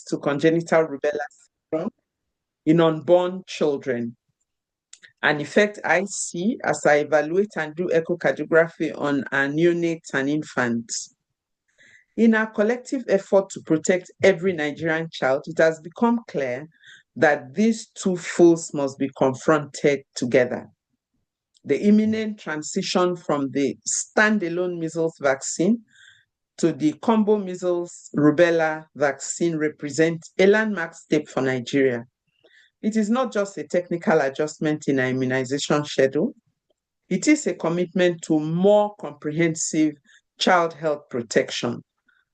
to congenital rubella syndrome in unborn children, an effect I see as I evaluate and do echocardiography on our neonates and infants. In our collective effort to protect every Nigerian child, it has become clear that these two foes must be confronted together. The imminent transition from the standalone measles vaccine to the combo measles rubella vaccine represents a landmark step for Nigeria. It is not just a technical adjustment in our immunization schedule. It is a commitment to more comprehensive child health protection.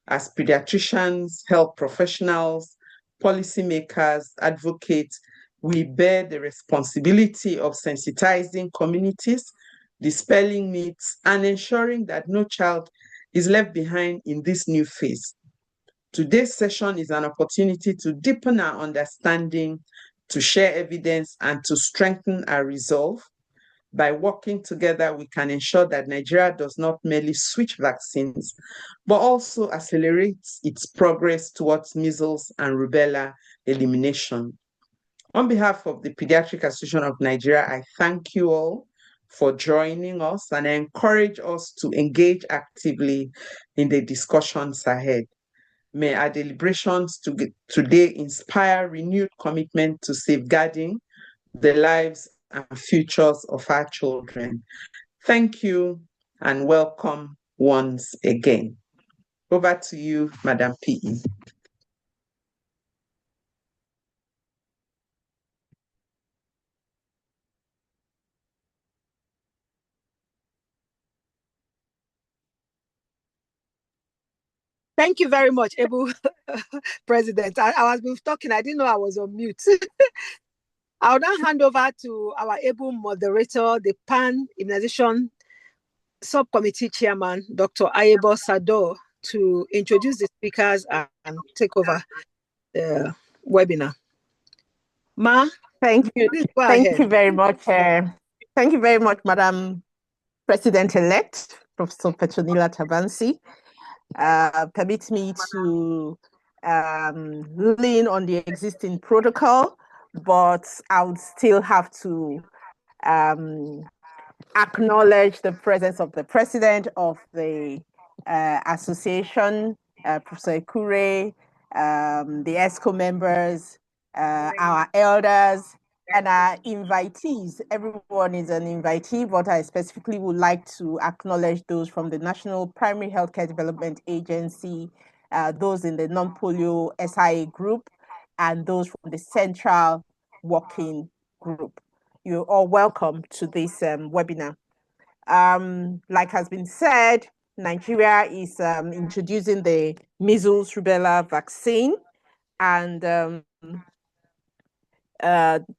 As pediatricians, health professionals, policymakers, advocates, we bear the responsibility of sensitizing communities, dispelling myths, and ensuring that no child is left behind in this new phase. Today's session is an opportunity to deepen our understanding, to share evidence, and to strengthen our resolve. By working together, we can ensure that Nigeria does not merely switch vaccines, but also accelerates its progress towards measles and rubella elimination. On behalf of the Paediatric Association of Nigeria, I thank you all for joining us, and I encourage us to engage actively in the discussions ahead. May our deliberations today inspire renewed commitment to safeguarding the lives and futures of our children. Thank you and welcome once again. Over to you, Madam P.E. Thank you very much, able President. I was been talking, I didn't know I was on mute. I'll now hand over to our able moderator, the PAN Immunization Subcommittee Chairman, Dr. Ayebo Sado, to introduce the speakers and take over the webinar. Ma, thank you. Thank you very much. Thank you very much, Madam President-elect, Professor Petronilla Tabansi. Permit me to lean on the existing protocol, but I would still have to acknowledge the presence of the president of the association, Professor Ekure, the ESCO members, our elders, and our invitees. Everyone is an invitee, but I specifically would like to acknowledge those from the National Primary Healthcare Development Agency, those in the non-polio SIA group, and those from the Central Working Group. You're all welcome to this webinar. Like has been said, Nigeria is introducing the measles rubella vaccine, and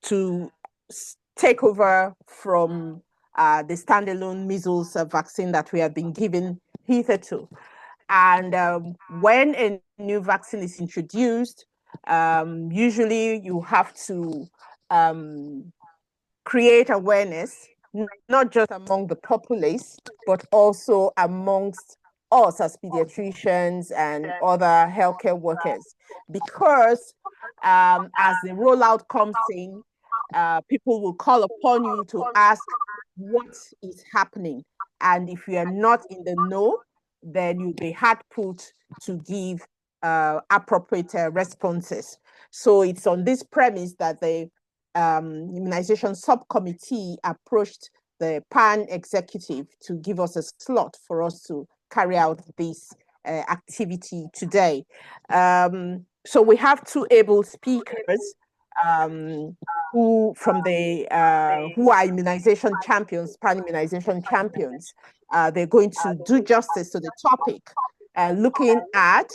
to take over from the standalone measles vaccine that we have been given hitherto. And when a new vaccine is introduced, usually you have to create awareness, not just among the populace, but also amongst us as pediatricians and other healthcare workers. Because as the rollout comes in, people will call upon you to ask what is happening. And if you are not in the know, then you'll be hard put to give appropriate responses. So it's on this premise that the immunization subcommittee approached the PAN executive to give us a slot for us to carry out this activity today. So we have two able speakers who are immunization champions, PAN immunization champions. They're going to do justice to the topic, looking at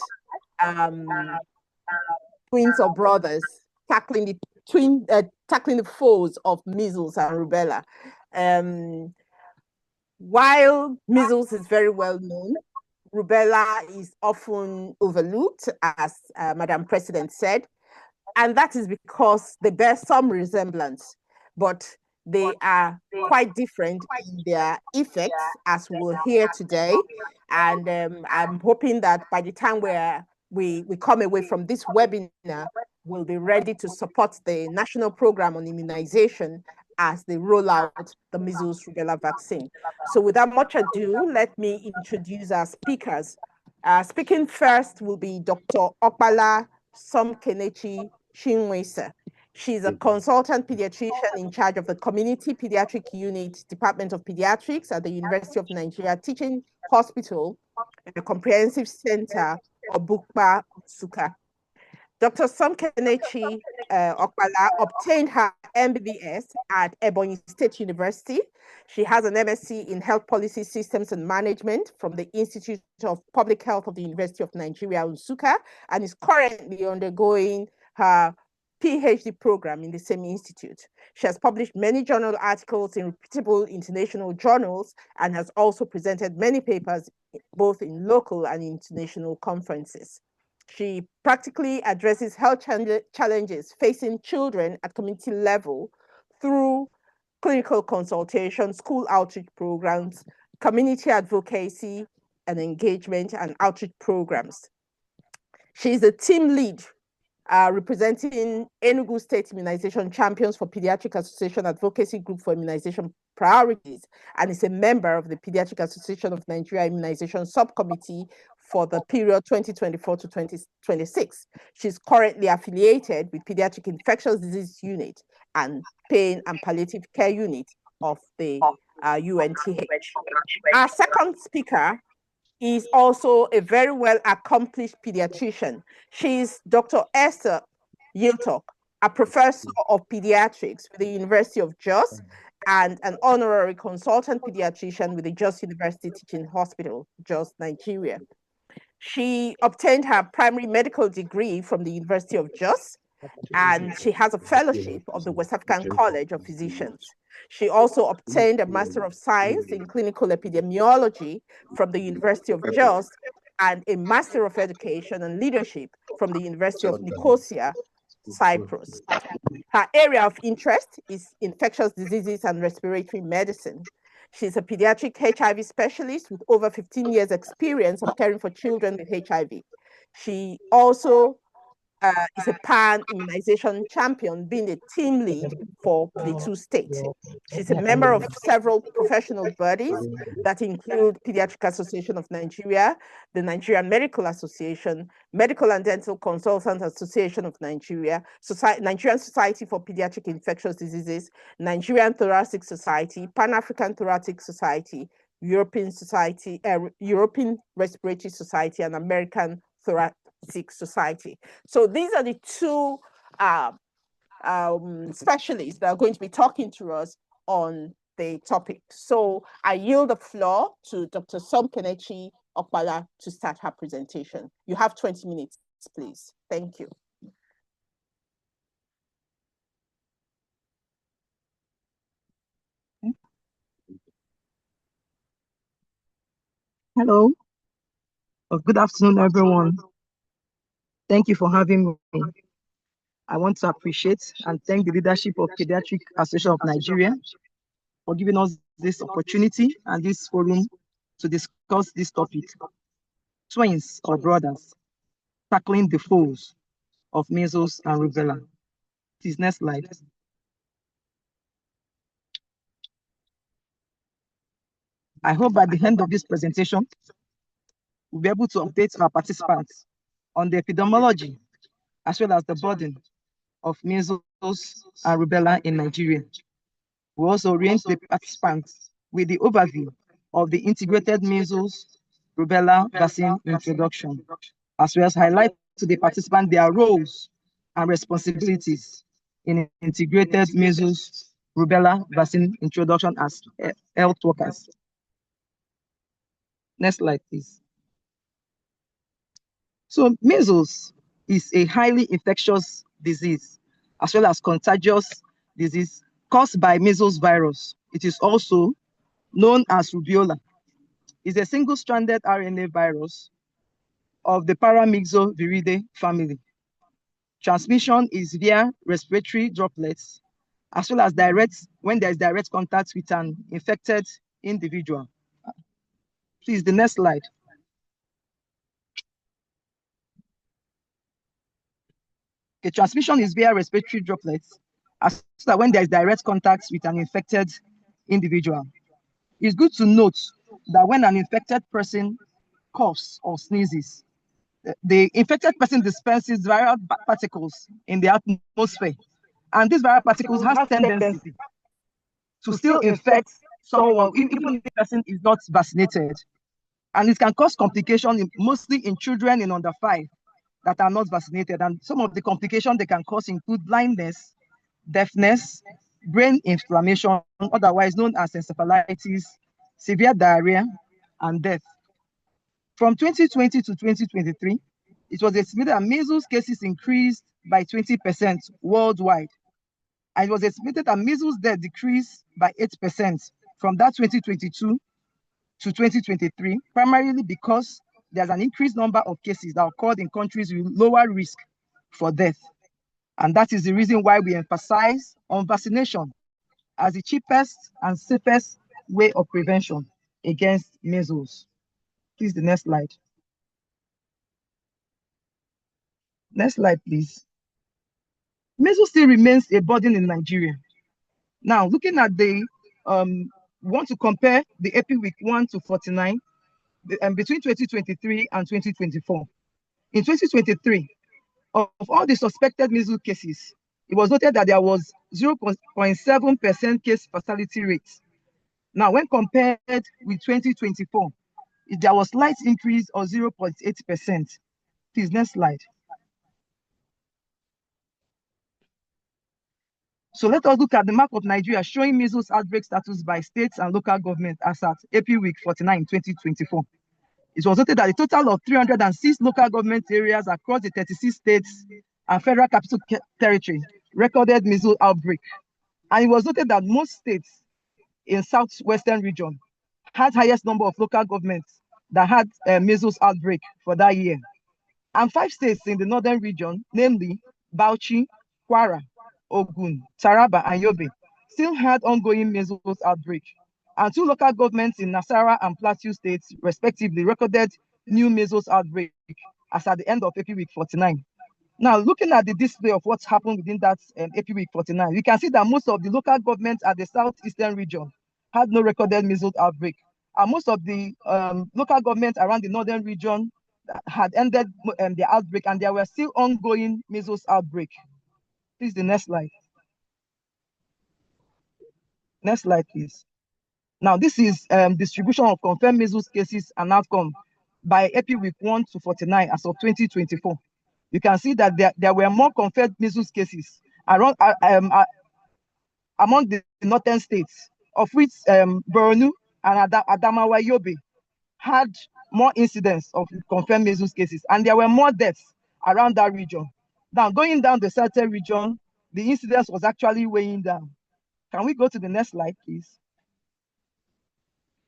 twins or brothers tackling the foes of measles and rubella. While measles is very well known, rubella is often overlooked, as Madam President said, and that is because they bear some resemblance, but they are quite different in their effects, as we'll hear today. And I'm hoping that by the time we're we come away from this webinar, will be ready to support the national program on immunization as they roll out the measles rubella vaccine. So without much ado, let me introduce our speakers. Speaking first will be Dr. Okpala Somkenechi Chinwesa. She's a consultant pediatrician in charge of the Community Pediatric Unit, Department of Pediatrics at the University of Nigeria Teaching Hospital, the Comprehensive Center, Obukpa, Suka. Dr. Somkenechi Okpala obtained her MBBS at Ebonyi State University. She has an MSc in Health Policy Systems and Management from the Institute of Public Health of the University of Nigeria, Nsukka, and is currently undergoing her PhD program in the same institute. She has published many journal articles in reputable international journals and has also presented many papers both in local and international conferences. She practically addresses health challenges facing children at community level through clinical consultation, school outreach programs, community advocacy and engagement, and outreach programs. She is a team lead representing Enugu State Immunization Champions for Paediatric Association Advocacy Group for Immunization Priorities, and is a member of the Paediatric Association of Nigeria Immunization Subcommittee for the period 2024 to 2026. She's currently affiliated with Pediatric Infectious Disease Unit and Pain and Palliative Care Unit of the UNTH. Our second speaker is also a very well accomplished pediatrician. She's Dr. Esther Yiltok, a professor of pediatrics with the University of Jos and an honorary consultant pediatrician with the Jos University Teaching Hospital, Jos, Nigeria. She obtained her primary medical degree from the University of Jos, and she has a fellowship of the West African College of Physicians. She also obtained a Master of Science in Clinical Epidemiology from the University of Jos and a Master of Education and Leadership from the University of Nicosia, Cyprus. Her area of interest is infectious diseases and respiratory medicine. She's a pediatric HIV specialist with over 15 years experience of caring for children with HIV. She also is a PAN Immunization Champion, being a team lead for Plateau State. She's a member of several professional bodies that include Paediatric Association of Nigeria, the Nigerian Medical Association, Medical and Dental Consultants Association of Nigeria, Nigerian Society for Pediatric Infectious Diseases, Nigerian Thoracic Society, Pan-African Thoracic Society, European Society, European Respiratory Society, and American Thoracic Society. So these are the two specialists that are going to be talking to us on the topic. So I yield the floor to Dr. Somkenechi Okpala to start her presentation. You have 20 minutes, please. Thank you. Hello. Good afternoon, everyone. Thank you for having me. I want to appreciate and thank the leadership of Paediatric Association of Nigeria for giving us this opportunity and this forum to discuss this topic. Twins or brothers, tackling the foes of measles and rubella. Please, next slide. I hope by the end of this presentation, we'll be able to update our participants on the epidemiology as well as the burden of measles and rubella in Nigeria. We also orient the participants with the overview of the integrated measles rubella vaccine introduction, as well as highlight to the participants their roles and responsibilities in integrated measles rubella vaccine introduction as health workers. Next slide, please. So measles is a highly infectious disease, as well as contagious disease caused by measles virus. It is also known as rubella. It's a single-stranded RNA virus of the Paramyxoviridae family. Transmission is via respiratory droplets, as well as when there is direct contact with an infected individual. Please, the next slide. Okay, transmission is via respiratory droplets, as that when there is direct contact with an infected individual. It's good to note that when an infected person coughs or sneezes, the infected person dispenses viral particles in the atmosphere, and these viral particles have tendency to still infect someone, even if the person is not vaccinated. And it can cause complications mostly in children in under 5 that are not vaccinated. And some of the complications they can cause include blindness, deafness, brain inflammation, otherwise known as encephalitis, severe diarrhea, and death. From 2020 to 2023, it was estimated that measles cases increased by 20% worldwide. And it was estimated that measles death decreased by 8% from that 2022 to 2023, primarily because there's an increased number of cases that occurred in countries with lower risk for death. And that is the reason why we emphasize on vaccination as the cheapest and safest way of prevention against measles. Please, the next slide. Next slide, please. Measles still remains a burden in Nigeria. Now, looking at the, we want to compare the EPI week 1 to 49 between 2023 and 2024. In 2023, of all the suspected measles cases, it was noted that there was 0.7% case fatality rate. Now, when compared with 2024, there was slight increase of 0.8%. Please, next slide. So let us look at the map of Nigeria showing measles outbreak status by states and local government as at April week 49, 2024. It was noted that a total of 306 local government areas across the 36 states and Federal Capital Territory recorded measles outbreak. And it was noted that most states in southwestern region had highest number of local governments that had measles outbreak for that year. And 5 states in the northern region, namely Bauchi, Kwara, Ogun, Taraba, and Yobe, still had ongoing measles outbreak. And 2 local governments in Nasarawa and Plateau states, respectively, recorded new measles outbreak as at the end of April week 49. Now, looking at the display of what's happened within that April week 49, you can see that most of the local governments at the southeastern region had no recorded measles outbreak. And most of the local governments around the northern region had ended the outbreak, and there were still ongoing measles outbreak. Please, the next slide. Next slide, please. Now, this is distribution of confirmed measles cases and outcome by April week 1 to 49 as of 2024. You can see that there were more confirmed measles cases around among the northern states, of which Borno and Adamawa Yobe had more incidents of confirmed measles cases, and there were more deaths around that region. Now, going down the southern region, the incidence was actually weighing down. Can we go to the next slide, please?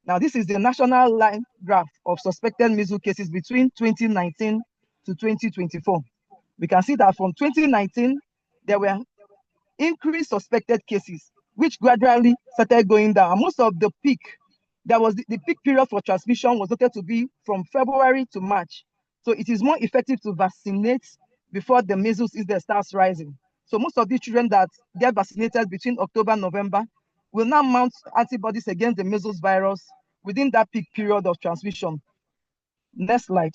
Now, this is the national line graph of suspected measles cases between 2019 to 2024. We can see that from 2019, there were increased suspected cases, which gradually started going down. And most of the peak, that was the peak period for transmission was noted to be from February to March. So it is more effective to vaccinate before the measles incidence starts rising. So most of these children that get vaccinated between October and November will now mount antibodies against the measles virus within that peak period of transmission. Next slide.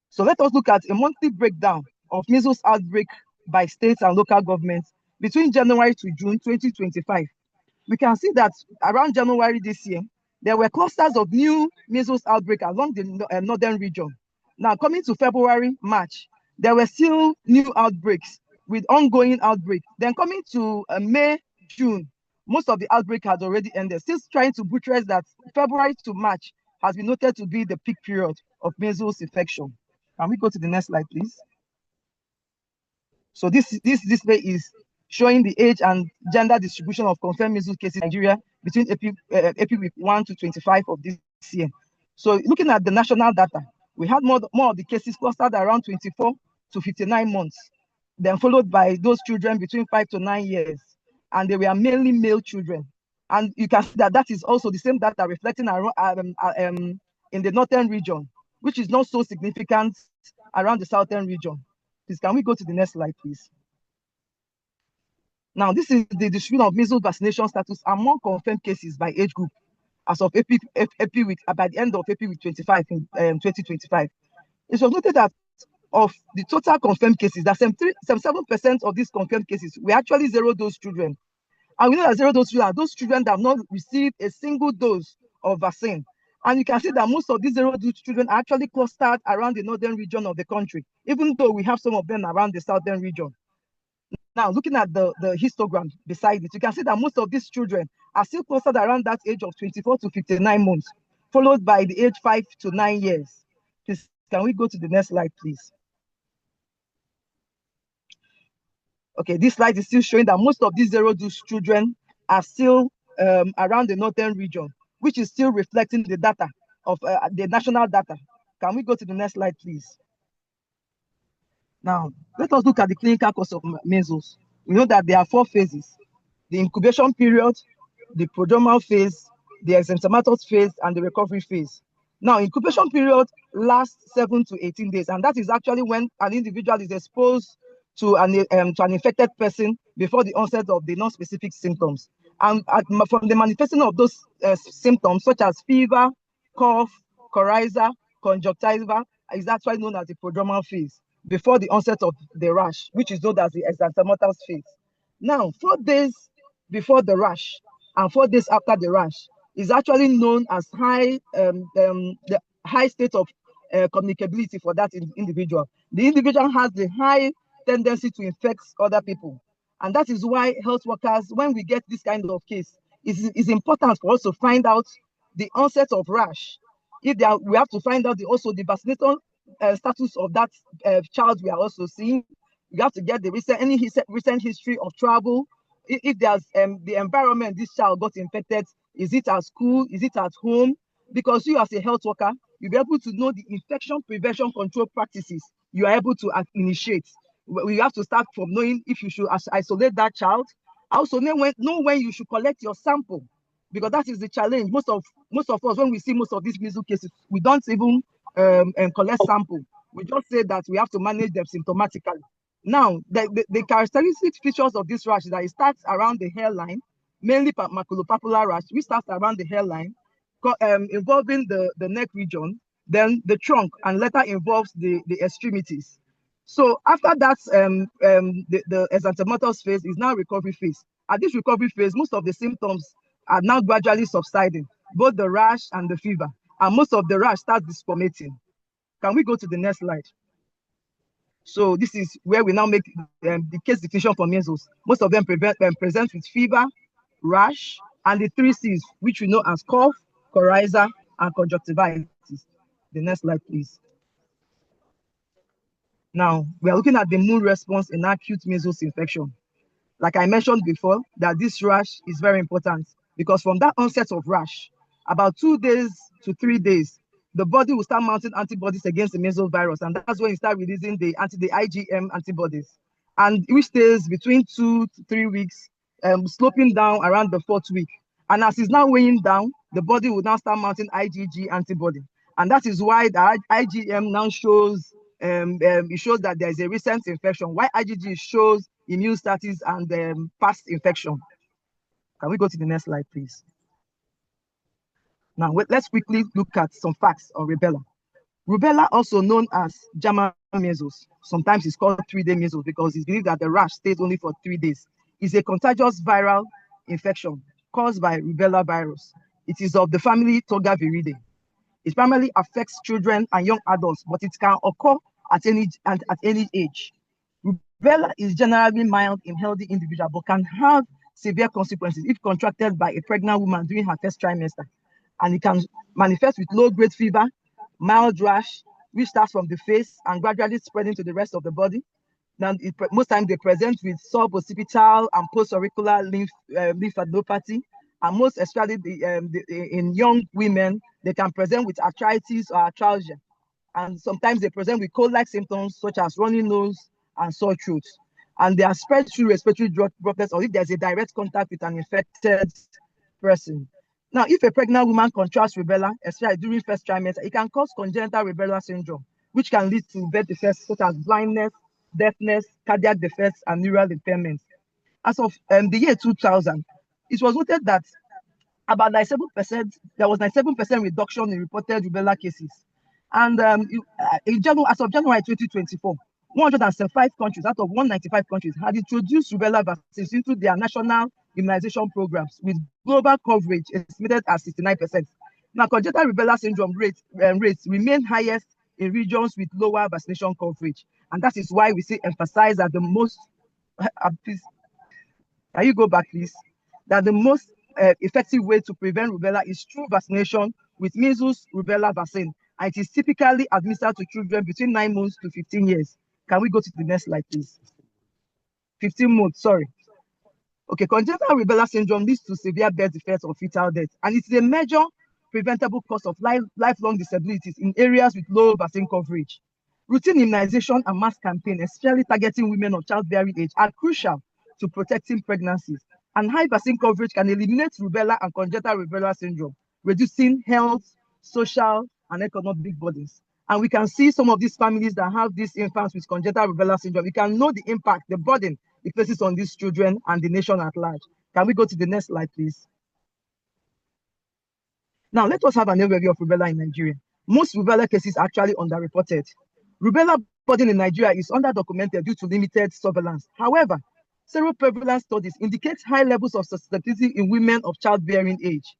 So let us look at a monthly breakdown of measles outbreak by states and local governments between January to June 2025. We can see that around January this year, there were clusters of new measles outbreak along the northern region. Now, coming to February, March, there were still new outbreaks with ongoing outbreak. Then coming to May, June, most of the outbreak has already ended. Still trying to buttress that February to March has been noted to be the peak period of measles infection. Can we go to the next slide, please? So this display is showing the age and gender distribution of confirmed measles cases in Nigeria between April week 1 to 25 of this year. So looking at the national data, we had more of the cases clustered around 24 to 59 months, then followed by those children between 5 to 9 years, and they were mainly male children. And you can see that that is also the same data reflecting in the northern region, which is not so significant around the southern region. Please, can we go to the next slide, please? Now, this is the distribution of measles vaccination status among confirmed cases by age group as of April week, by the end of April week 25 in 2025. It was noted that of the total confirmed cases, that 77% of these confirmed cases were actually zero-dose children. And we know that zero-dose children are those children that have not received a single dose of vaccine. And you can see that most of these zero-dose children are actually clustered around the northern region of the country, even though we have some of them around the southern region. Now, looking at the histogram beside it, you can see that most of these children are still clustered around that age of 24 to 59 months, followed by the age 5 to 9 years. Please, can we go to the next slide, please? Okay, this slide is still showing that most of these zero-dose children are still around the northern region, which is still reflecting the data of the national data. Can we go to the next slide, please? Now, let us look at the clinical course of measles. We know that there are 4 phases: the incubation period, the prodromal phase, the exanthematous phase, and the recovery phase. Now, incubation period lasts 7 to 18 days, and that is actually when an individual is exposed to an infected person before the onset of the non-specific symptoms. And from the manifestation of those symptoms, such as fever, cough, coryza, conjunctiva, is actually known as the prodromal phase, before the onset of the rash, which is known as the exanthematous phase. Now, 4 days before the rash and 4 days after the rash is actually known as the high state of communicability for that individual. The individual has the high tendency to infect other people. And that is why health workers, when we get this kind of case, it's important for us to find out the onset of rash. If they are, we have to find out also the vaccination status of that child we are also seeing. We have to get the recent history of travel. If there's the environment this child got infected, is it at school, is it at home? Because you as a health worker, you'll be able to know the infection prevention control practices you are able to initiate. We have to start from knowing if you should isolate that child. Also know when you should collect your sample, because that is the challenge. Most of us, when we see most of these measles cases, we don't even collect sample. We just say that we have to manage them symptomatically. Now, the characteristic features of this rash is that it starts around the hairline, mainly maculopapular rash, which starts around the hairline, involving the neck region, then the trunk, and later involves the extremities. So after that, the exanthematous phase is now recovery phase. At this recovery phase, most of the symptoms are now gradually subsiding, both the rash and the fever, and most of the rash starts dispomating. Can we go to the next slide? So this is where we now make the case definition for measles. Most of them present with fever, rash, and the 3 C's, which we know as cough, coryza, and conjunctivitis. The next slide, please. Now, we are looking at the immune response in acute measles infection. Like I mentioned before, that this rash is very important because from that onset of rash, about 2 days to 3 days, the body will start mounting antibodies against the measles virus, and that's when you start releasing the IgM antibodies, and which stays between 2 to 3 weeks, sloping down around the 4th week. And as it's now weighing down, the body will now start mounting IgG antibody, and that is why the IgM now shows it shows that there is a recent infection, while IgG shows immune status and past infection. Can we go to the next slide, please? Now, let's quickly look at some facts on rubella. Rubella, also known as German measles, sometimes it's called 3-day measles because it's believed that the rash stays only for 3 days, is a contagious viral infection caused by rubella virus. It is of the family Togaviridae. It primarily affects children and young adults, but it can occur at any age. Rubella is generally mild in healthy individuals, but can have severe consequences if contracted by a pregnant woman during her first trimester. And it can manifest with low-grade fever, mild rash, which starts from the face and gradually spreading to the rest of the body. Now, most times they present with suboccipital and post-auricular lymphadenopathy, and most especially in young women, they can present with arthritis or arthralgia. And sometimes they present with cold-like symptoms such as runny nose and sore throat. And they are spread through respiratory droplets or if there's a direct contact with an infected person. Now, if a pregnant woman contracts rubella, especially during first trimester, it can cause congenital rubella syndrome, which can lead to birth defects such as blindness, deafness, cardiac defects, and neural impairments. As of the year 2000, it was noted that about 97%, there was 97% reduction in reported rubella cases. And as of January 2024, 175 countries out of 195 countries had introduced rubella vaccines into their national immunization programs, with global coverage estimated at 69%. Now, congenital rubella syndrome rates remain highest in regions with lower vaccination coverage. And that is why we say emphasize that the most, please, can you go back, please? That the most effective way to prevent rubella is through vaccination with measles rubella vaccine. And it is typically administered to children between 9 months to 15 years. Can we go to the next slide, please? 15 months, sorry. Okay, congenital rubella syndrome leads to severe birth defects or fetal death, and it's a major preventable cause of lifelong disabilities in areas with low vaccine coverage. Routine immunization and mass campaign, especially targeting women of childbearing age, are crucial to protecting pregnancies. And high vaccine coverage can eliminate rubella and congenital rubella syndrome, reducing health, social, and economic burdens. And we can see some of these families that have these infants with congenital rubella syndrome. We can know the impact, the burden it places on these children and the nation at large. Can we go to the next slide, please? Now, let us have an overview of rubella in Nigeria. Most rubella cases are actually underreported. Rubella burden in Nigeria is underdocumented due to limited surveillance. However, seroprevalence studies indicate high levels of susceptibility in women of childbearing age.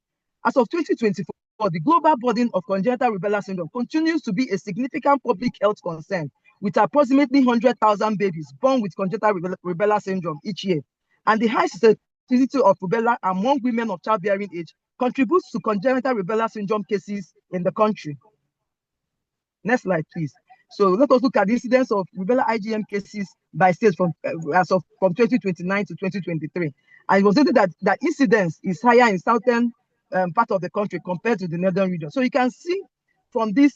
As of 2024, the global burden of congenital rubella syndrome continues to be a significant public health concern, with approximately 100,000 babies born with congenital rubella syndrome each year. And the high susceptibility of rubella among women of childbearing age contributes to congenital rubella syndrome cases in the country. Next slide, please. So let us look at the incidence of rubella IgM cases by state from 2029 to 2023. And it was noted that incidence is higher in southern part of the country compared to the northern region. So you can see from these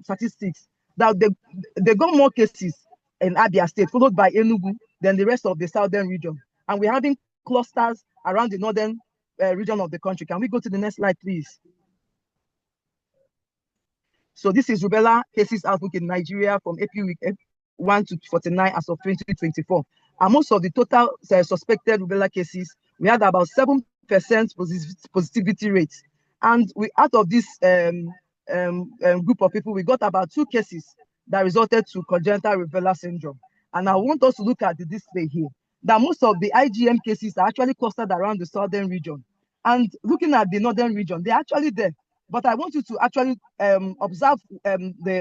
statistics that they got more cases in Abia State, followed by Enugu, than the rest of the southern region. And we're having clusters around the northern region of the country. Can we go to the next slide, please? So this is rubella cases outlook in Nigeria from April week 1 to 49 as of 2024. And most of the total suspected rubella cases, we had about 7% positivity rate. And out of this group of people, we got about 2 cases that resulted to congenital rubella syndrome. And I want us to look at the display here, that most of the IgM cases are actually clustered around the southern region. And looking at the northern region, they're actually there. But I want you to actually observe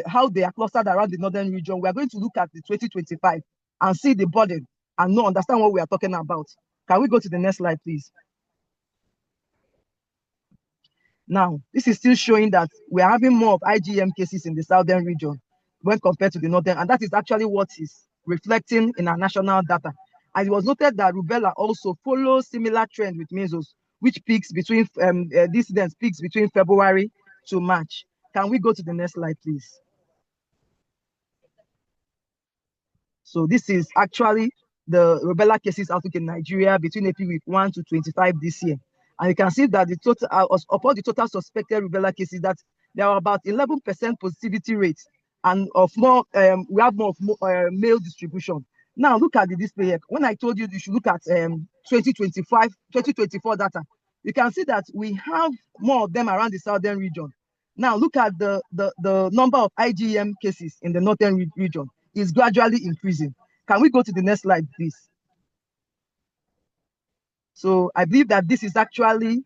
how they are clustered around the northern region. We are going to look at the 2025 and see the burden and understand what we are talking about. Can we go to the next slide, please? Now, this is still showing that we are having more of IgM cases in the southern region when compared to the northern, and that is actually what is reflecting in our national data. And it was noted that rubella also follows similar trend with measles, which peaks between incidence peaks between February to March. Can we go to the next slide, please? So this is actually the rubella cases outlook in Nigeria between April week 1 to 25 this year. And you can see that the total of all the total suspected rubella cases, that there are about 11% positivity rates, and of more we have more of male distribution. Now look at the display here. When I told you should look at 2024 data, you can see that we have more of them around the southern region. Now look at the number of IgM cases in the northern region is gradually increasing. Can we go to the next slide, please? So I believe that this is actually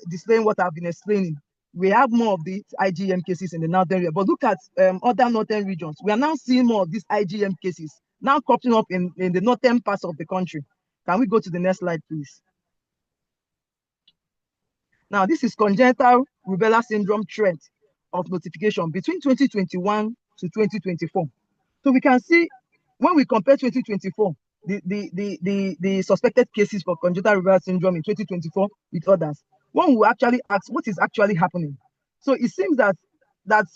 displaying what I've been explaining. We have more of the IgM cases in the northern area, but look at other northern regions. We are now seeing more of these IgM cases now cropping up in the northern parts of the country. Can we go to the next slide, please? Now, this is congenital rubella syndrome trend of notification between 2021 to 2024. So we can see when we compare 2024, the suspected cases for congenital rubella syndrome in 2024 with others, one will actually ask what is actually happening. So it seems that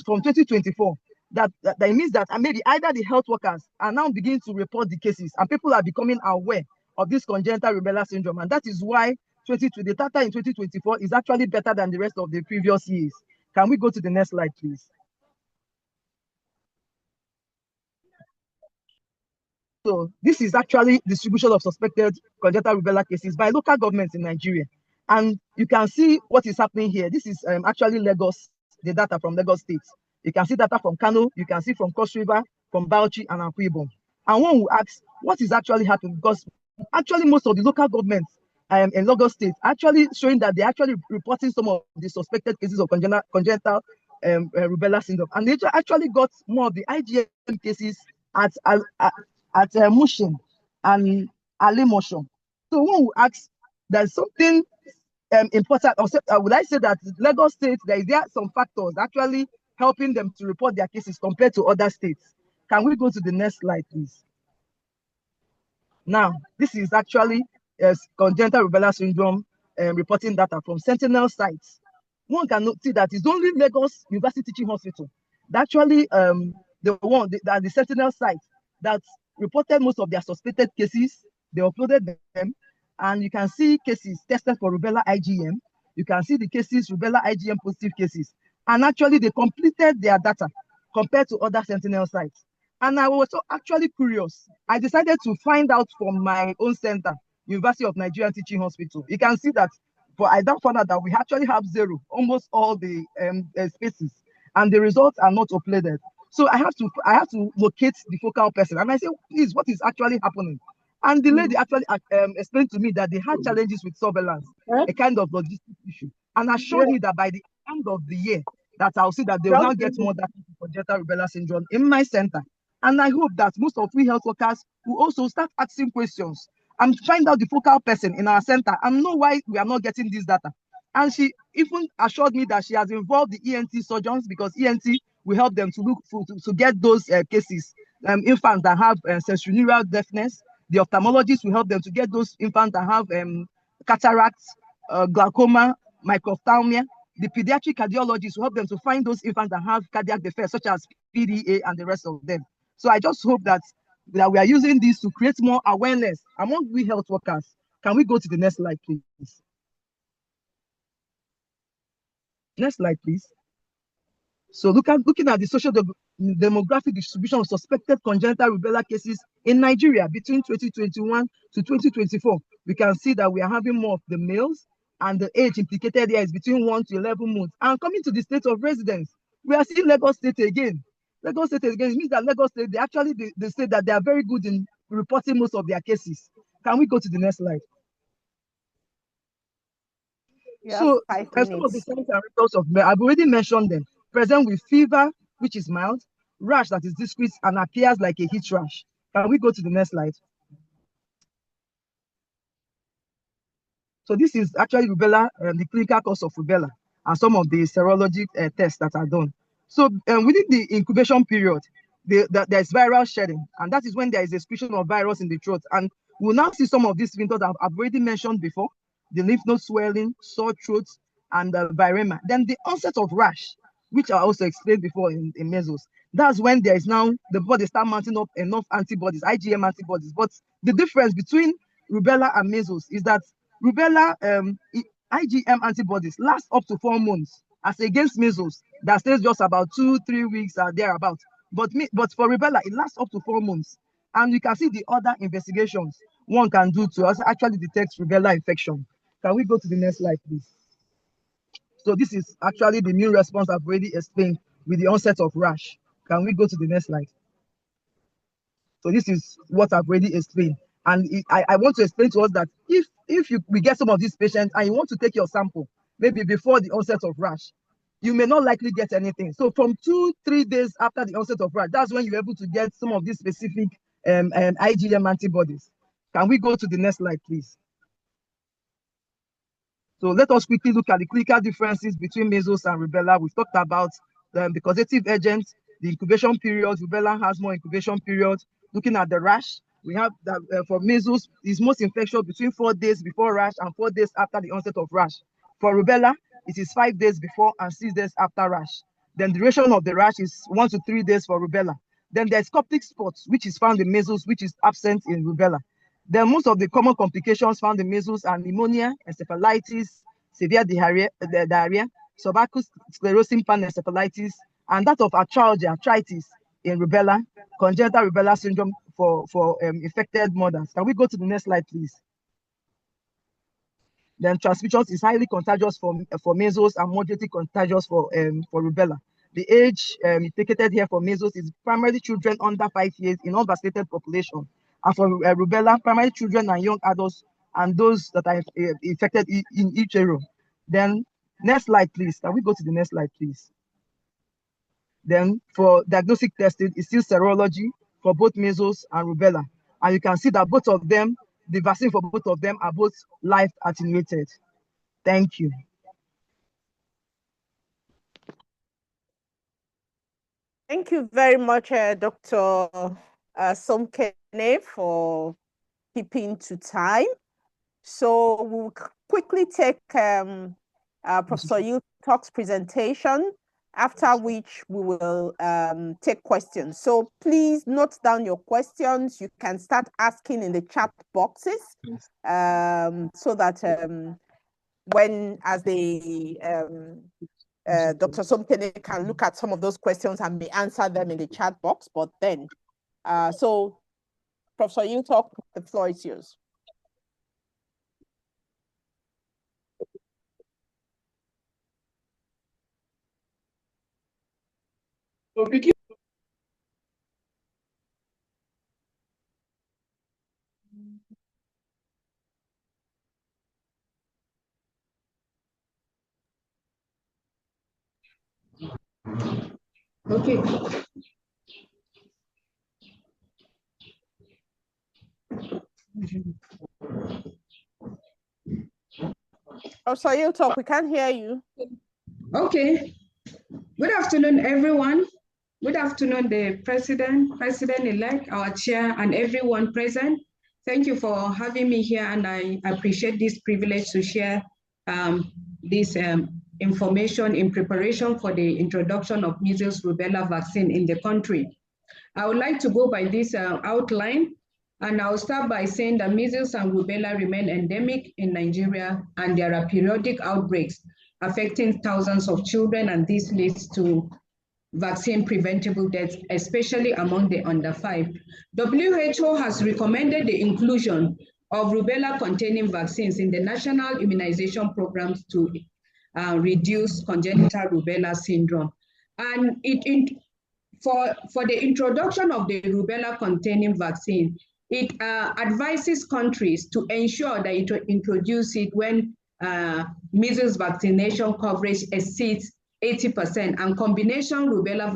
from 2024, that means that maybe either the health workers are now beginning to report the cases and people are becoming aware of this congenital rubella syndrome. And that is why the data in 2024 is actually better than the rest of the previous years. Can we go to the next slide, please? So this is actually distribution of suspected congenital rubella cases by local governments in Nigeria. And you can see what is happening here. This is actually Lagos, the data from Lagos State. You can see data from Kano, you can see from Cross River, from Bauchi and Akwa Ibom. And one will ask, what is actually happening? Because actually most of the local governments in Lagos State actually showing that they're actually reporting some of the suspected cases of congenital rubella syndrome. And they actually got more of the IgM cases at Mushin and Alimosho. So one will ask, there's something important, or would I say that Lagos State, there are some factors actually helping them to report their cases compared to other states. Can we go to the next slide, please? Now, this is actually congenital rubella syndrome reporting data from Sentinel sites. One can see that it's only Lagos University Teaching Hospital that actually the Sentinel site that reported most of their suspected cases. They uploaded them, and you can see cases tested for rubella IgM. You can see the cases, rubella IgM positive cases. And actually, they completed their data compared to other Sentinel sites. And I was actually curious. I decided to find out from my own center, University of Nigeria Teaching Hospital. You can see that, but I don't find out that we actually have zero, almost all the spaces, and the results are not uploaded. So I have to locate the focal person, and I say, please, what is actually happening? And the lady actually explained to me that they had challenges with surveillance, a kind of logistic issue, and assured me that by the end of the year, that I'll see that they will now get more data for congenital rubella syndrome in my center. And I hope that most of we health workers will also start asking questions and find out the focal person in our center and know why we are not getting this data. And she even assured me that she has involved the ENT surgeons, because ENT will help them to look to get those cases, infants that have sensorineural deafness. The ophthalmologists will help them to get those infants that have cataracts, glaucoma, microphthalmia. The pediatric cardiologists will help them to find those infants that have cardiac defects, such as PDA and the rest of them. So I just hope that we are using this to create more awareness among we health workers. Can we go to the next slide, please? Next slide, please. So looking at the social demographic distribution of suspected congenital rubella cases in Nigeria between 2021 to 2024, we can see that we are having more of the males, and the age implicated here is between 1 to 11 months. And coming to the state of residence, we are seeing Lagos State again. Lagos State again, it means that Lagos State, they say that they are very good in reporting most of their cases. Can we go to the next slide? So some of the signs and results of, I've already mentioned them. Present with fever, which is mild, rash that is discrete and appears like a heat rash. Can we go to the next slide? So this is actually rubella, the clinical cause of rubella, and some of the serologic tests that are done. So within the incubation period, there's viral shedding, and that is when there is excretion of virus in the throat. And we'll now see some of these symptoms that I've already mentioned before: the lymph node swelling, sore throat, and viremia. Then the onset of rash, which I also explained before in measles. That's when there is now the body start mounting up enough antibodies, IgM antibodies. But the difference between rubella and measles is that rubella IgM antibodies last up to 4 months, as against measles that stays just about 2-3 weeks or thereabout. But for rubella, it lasts up to 4 months. And you can see the other investigations one can do to actually detect rubella infection. Can we go to the next slide, please? So this is actually the immune response I've already explained with the onset of rash. Can we go to the next slide? So this is what I've already explained. And I want to explain to us that if we get some of these patients and you want to take your sample, maybe before the onset of rash, you may not likely get anything. So from 2-3 days after the onset of rash, that's when you're able to get some of these specific IgM antibodies. Can we go to the next slide, please? So let us quickly look at the clinical differences between measles and rubella. We've talked about the causative agents, the incubation period. Rubella has more incubation period. Looking at the rash, we have that for measles, is most infectious between 4 days before rash and 4 days after the onset of rash. For rubella, it is 5 days before and 6 days after rash. Then the duration of the rash is 1 to 3 days for rubella. Then there's coptic spots, which is found in measles, which is absent in rubella. Then most of the common complications found in measles are pneumonia, encephalitis, severe diarrhea, subarachnoid sclerosing panencephalitis, and that of arthralgia in rubella, congenital rubella syndrome for infected mothers. Can we go to the next slide, please? Then transmission is highly contagious for measles and moderately contagious for rubella. The age indicated here for measles is primarily children under 5 years in unvaccinated population. And for rubella, primarily children and young adults and those that are infected in each area. Then next slide, please. Can we go to the next slide, please? Then for diagnostic testing, it's still serology for both measles and rubella. And you can see that both of them, the vaccine for both of them are both live attenuated. Thank you. Thank you very much, Dr. Somkene, for keeping to time. So we'll quickly take Professor Utok's presentation, after which we will take questions. So please note down your questions. You can start asking in the chat boxes so that as Dr. Somkene can look at some of those questions and may answer them in the chat box. But then, so Professor Utok, the floor is yours. Okay. Oh, so you talk, we can't hear you. Okay. Good afternoon, everyone. Good afternoon, the President-elect, our chair, and everyone present. Thank you for having me here, and I appreciate this privilege to share this information in preparation for the introduction of measles rubella vaccine in the country. I would like to go by this outline, and I'll start by saying that measles and rubella remain endemic in Nigeria, and there are periodic outbreaks affecting thousands of children, and this leads to vaccine preventable deaths, especially among the under 5. WHO has recommended the inclusion of rubella-containing vaccines in the national immunization programs to reduce congenital rubella syndrome. And for the introduction of the rubella-containing vaccine, it advises countries to ensure that it introduce it when measles vaccination coverage exceeds 80%, and combination rubella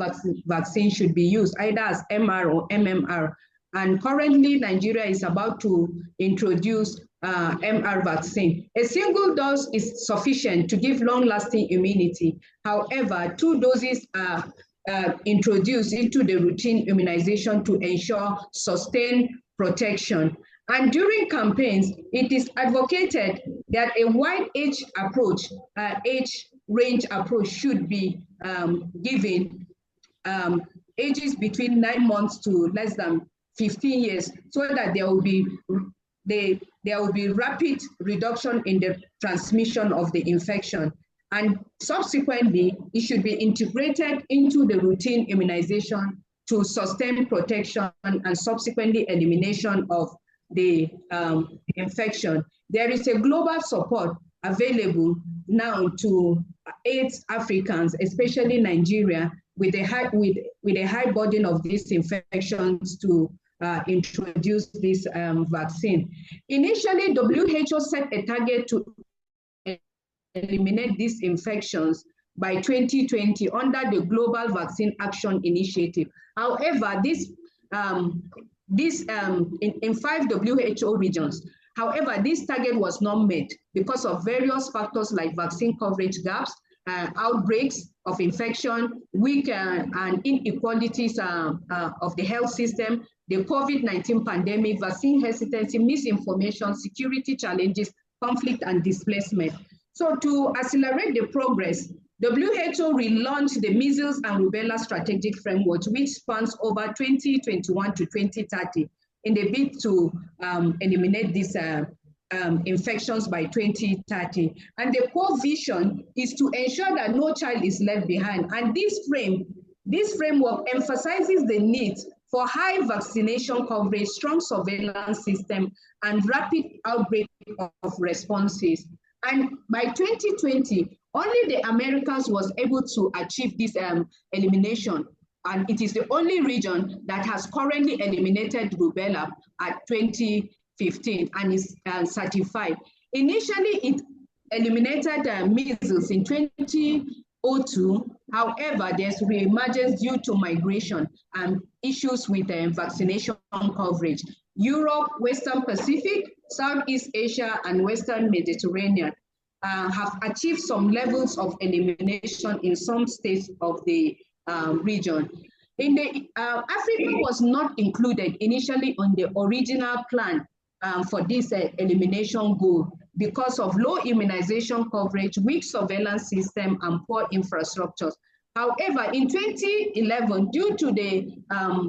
vaccine should be used either as MR or MMR. And currently, Nigeria is about to introduce MR vaccine. A single dose is sufficient to give long-lasting immunity. However, 2 doses are introduced into the routine immunization to ensure sustained protection. And during campaigns, it is advocated that a wide age approach, age range approach should be given, ages between 9 months to less than 15 years, so that there will be rapid reduction in the transmission of the infection. And subsequently, it should be integrated into the routine immunization to sustain protection and subsequently elimination of the infection. There is a global support available now to aid Africans, especially Nigeria, with a high burden of these infections to introduce this vaccine. Initially, WHO set a target to eliminate these infections by 2020 under the Global Vaccine Action Initiative. However, in 5 WHO regions, however, this target was not met because of various factors like vaccine coverage gaps, outbreaks of infection, weak and inequalities of the health system, the COVID-19 pandemic, vaccine hesitancy, misinformation, security challenges, conflict and displacement. So to accelerate the progress, WHO relaunched the Measles and Rubella Strategic Framework, which spans over 2021 to 2030. in the bid to eliminate these infections by 2030. And the core vision is to ensure that no child is left behind. And this framework emphasizes the need for high vaccination coverage, strong surveillance system, and rapid outbreak of responses. And by 2020, only the Americas was able to achieve this elimination. And it is the only region that has currently eliminated rubella at 2015 and is certified. Initially, it eliminated measles in 2002. However, there's reemergence due to migration and issues with vaccination coverage. Europe, Western Pacific, Southeast Asia, and Western Mediterranean have achieved some levels of elimination in some states of the region. In the Africa was not included initially on the original plan for this elimination goal because of low immunization coverage, weak surveillance system, and poor infrastructures. However, in 2011, due to the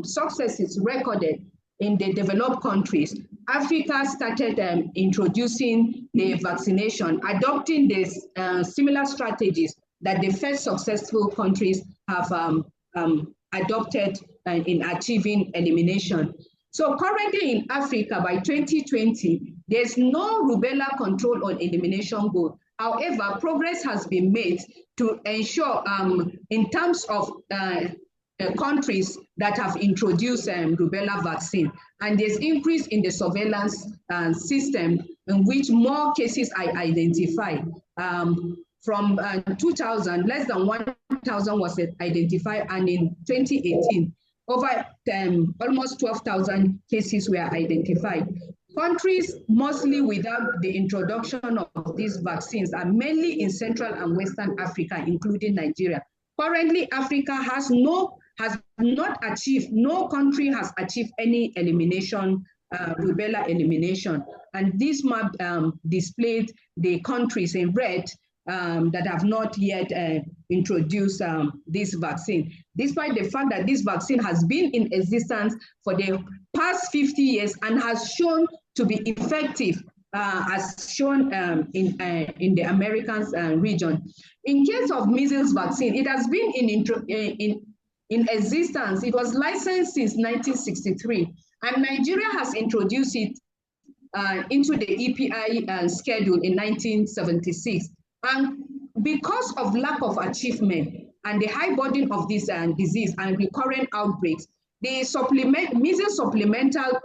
successes recorded in the developed countries, Africa started introducing the vaccination, adopting these similar strategies that the first successful countries have adopted in achieving elimination. So currently in Africa, by 2020, there's no rubella control on elimination goal. However, progress has been made to ensure in terms of countries that have introduced rubella vaccine. And there's increase in the surveillance system in which more cases are identified. From 2000, less than 1,000 was identified, and in 2018, over almost 12,000 cases were identified. Countries mostly without the introduction of these vaccines are mainly in Central and Western Africa, including Nigeria. Currently, Africa has not achieved, no country has achieved any elimination, rubella elimination. And this map displayed the countries in red that have not yet introduced this vaccine, despite the fact that this vaccine has been in existence for the past 50 years and has shown to be effective, as shown in the Americas region. In case of measles vaccine, it has been in existence. It was licensed since 1963, and Nigeria has introduced it into the EPI schedule in 1976. And because of lack of achievement and the high burden of this disease and recurrent outbreaks, the measles supplemental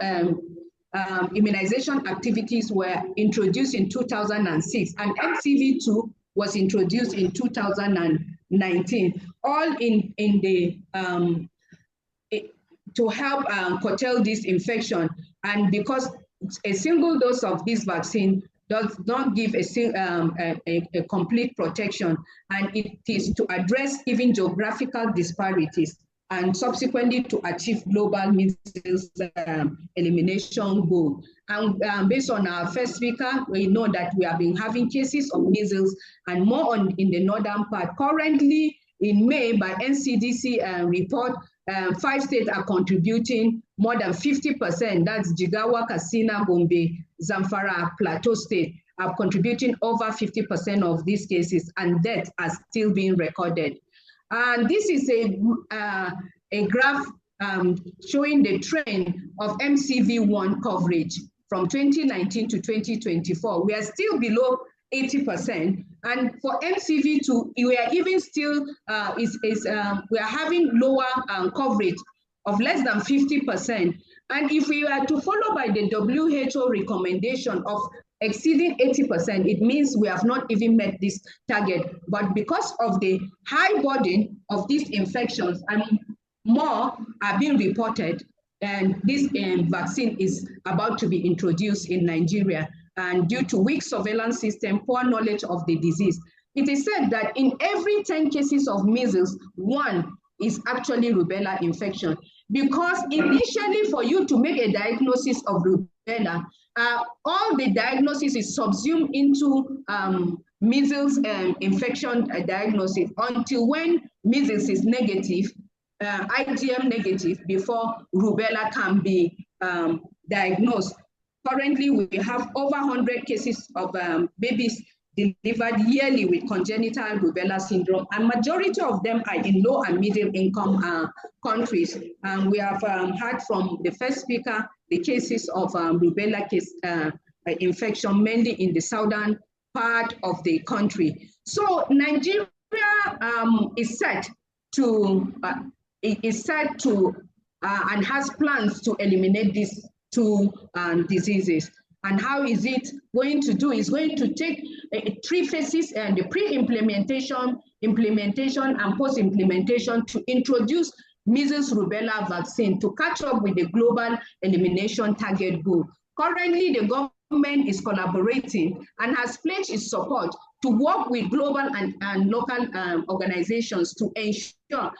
immunization activities were introduced in 2006, and MCV2 was introduced in 2019, all to help curtail this infection. And because a single dose of this vaccine does not give a complete protection, and it is to address even geographical disparities and subsequently to achieve global measles elimination goal. And based on our first speaker, we know that we have been having cases of measles and more in the northern part. Currently, in May, by NCDC report, 5 states are contributing more than 50%. That's Jigawa, Katsina, Gombe, Zamfara, Plateau State are contributing over 50% of these cases, and deaths are still being recorded. And this is a graph showing the trend of MCV1 coverage from 2019 to 2024. We are still below 80%. And for MCV2, we are even still, we are having lower coverage of less than 50%. And if we were to follow by the WHO recommendation of exceeding 80%, it means we have not even met this target. But because of the high burden of these infections, and more are being reported, and this vaccine is about to be introduced in Nigeria. And due to weak surveillance system, poor knowledge of the disease, it is said that in every 10 cases of measles, 1 is actually rubella infection. Because initially, for you to make a diagnosis of rubella, all the diagnosis is subsumed into measles infection diagnosis until when measles is negative, IgM negative, before rubella can be diagnosed. Currently, we have over 100 cases of babies delivered yearly with congenital rubella syndrome, and majority of them are in low and middle income countries. And we have heard from the first speaker the cases of rubella case infection, mainly in the southern part of the country. So Nigeria is set to and has plans to eliminate these two diseases. And how is it going to do? It's going to take 3 phases, and the pre-implementation, implementation, and post-implementation to introduce measles rubella vaccine to catch up with the global elimination target goal. Currently, the government is collaborating and has pledged its support to work with global and local organizations to ensure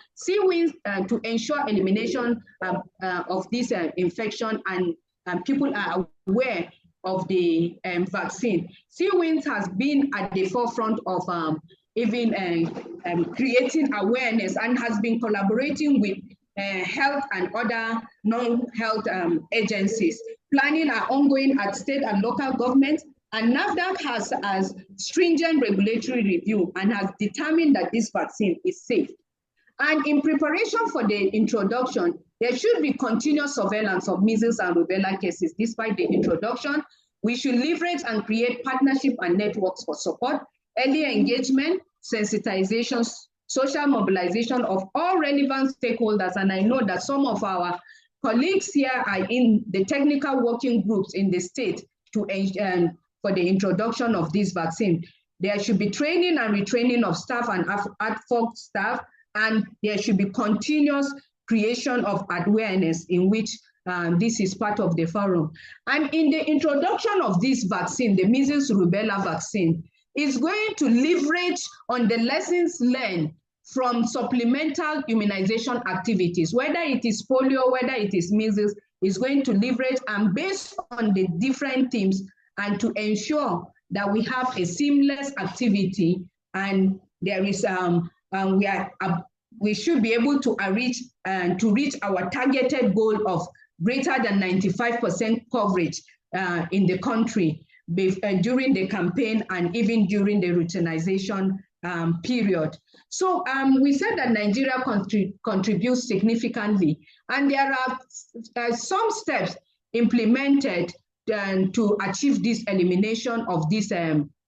to ensure elimination of this infection, and people are aware of the vaccine. CWINS has been at the forefront of even creating awareness, and has been collaborating with health and other non-health agencies. Planning are ongoing at state and local governments, and NAFDAC has stringent regulatory review and has determined that this vaccine is safe. And in preparation for the introduction, there should be continuous surveillance of measles and rubella cases. Despite the introduction, we should leverage and create partnership and networks for support, early engagement, sensitization, social mobilization of all relevant stakeholders. And I know that some of our colleagues here are in the technical working groups in the state to for the introduction of this vaccine. There should be training and retraining of staff and ad hoc staff, and there should be continuous creation of awareness in which this is part of the forum. And in the introduction of this vaccine, the measles rubella vaccine, is going to leverage on the lessons learned from supplemental immunization activities, whether it is polio, whether it is measles, is going to leverage and based on the different themes, and to ensure that we have a seamless activity, and there is we should be able to reach our targeted goal of greater than 95% coverage in the country during the campaign and even during the routinization period. So we said that Nigeria contributes significantly, and there are some steps implemented to achieve this elimination of this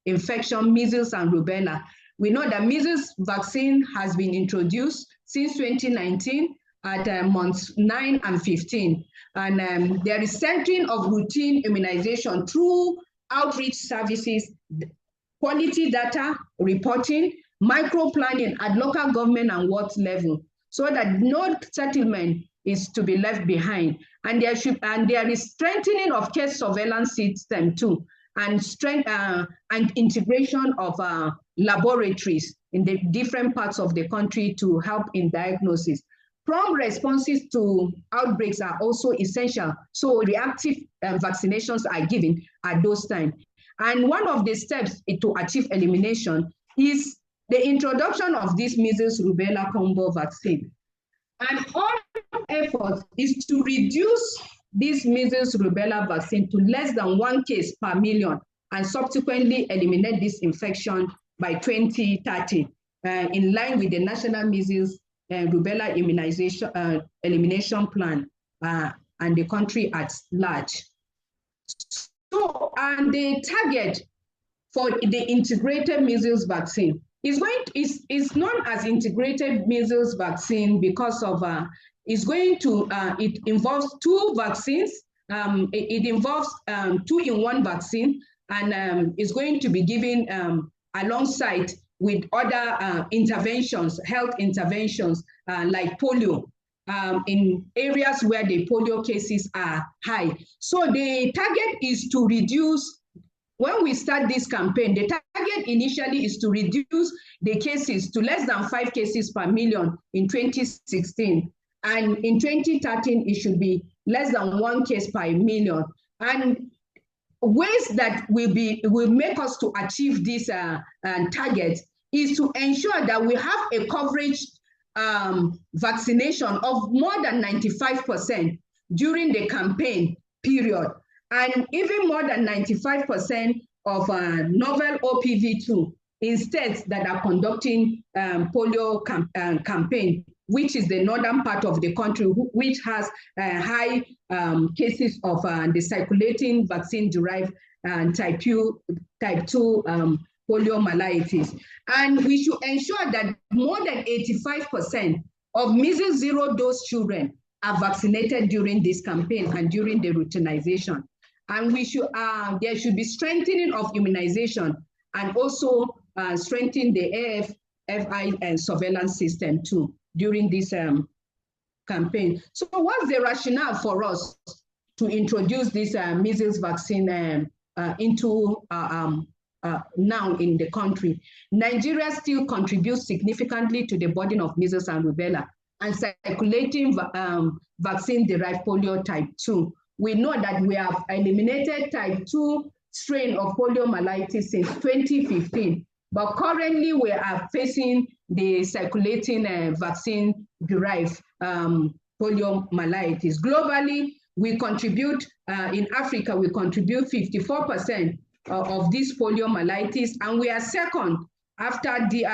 infection, measles and rubella. We know that measles vaccine has been introduced since 2019 at months 9 and 15. And there is centering of routine immunization through outreach services, quality data reporting, micro-planning at local government and ward level, so that no settlement is to be left behind. And there is strengthening of case surveillance system too, and integration of laboratories in the different parts of the country to help in diagnosis. Prompt responses to outbreaks are also essential, so reactive vaccinations are given at those times. And one of the steps to achieve elimination is the introduction of this measles rubella combo vaccine. And all efforts is to reduce this measles rubella vaccine to less than 1 case per million, and subsequently eliminate this infection by 2030, in line with the National Measles Rubella Immunization Elimination Plan and the country at large. So, and the target for the integrated measles vaccine is known as integrated measles vaccine because of it involves 2 vaccines. It involves 2-in-1 vaccine, and is going to be given alongside with other interventions, health interventions like polio, in areas where the polio cases are high. So the target is to reduce, when we start this campaign, the target initially is to reduce the cases to less than 5 cases per million in 2016. And in 2013, it should be less than 1 case per million. And ways that will make us to achieve this target is to ensure that we have a coverage vaccination of more than 95% during the campaign period. And even more than 95% of novel OPV2 in states that are conducting polio campaign, which is the northern part of the country, which has high cases of the circulating vaccine-derived type 2 poliomyelitis. And we should ensure that more than 85% of measles zero-dose children are vaccinated during this campaign and during the routinization. And we should there should be strengthening of immunization and also strengthen the AFFI and surveillance system too during this campaign. So what's the rationale for us to introduce this measles vaccine into now in the country? Nigeria still contributes significantly to the burden of measles and rubella and circulating vaccine-derived polio type 2. We know that we have eliminated type 2 strain of poliomyelitis since 2015, but currently we are facing the circulating vaccine-derived poliomyelitis. Globally, we contribute, in Africa, we contribute 54% of this poliomyelitis, and we are second after the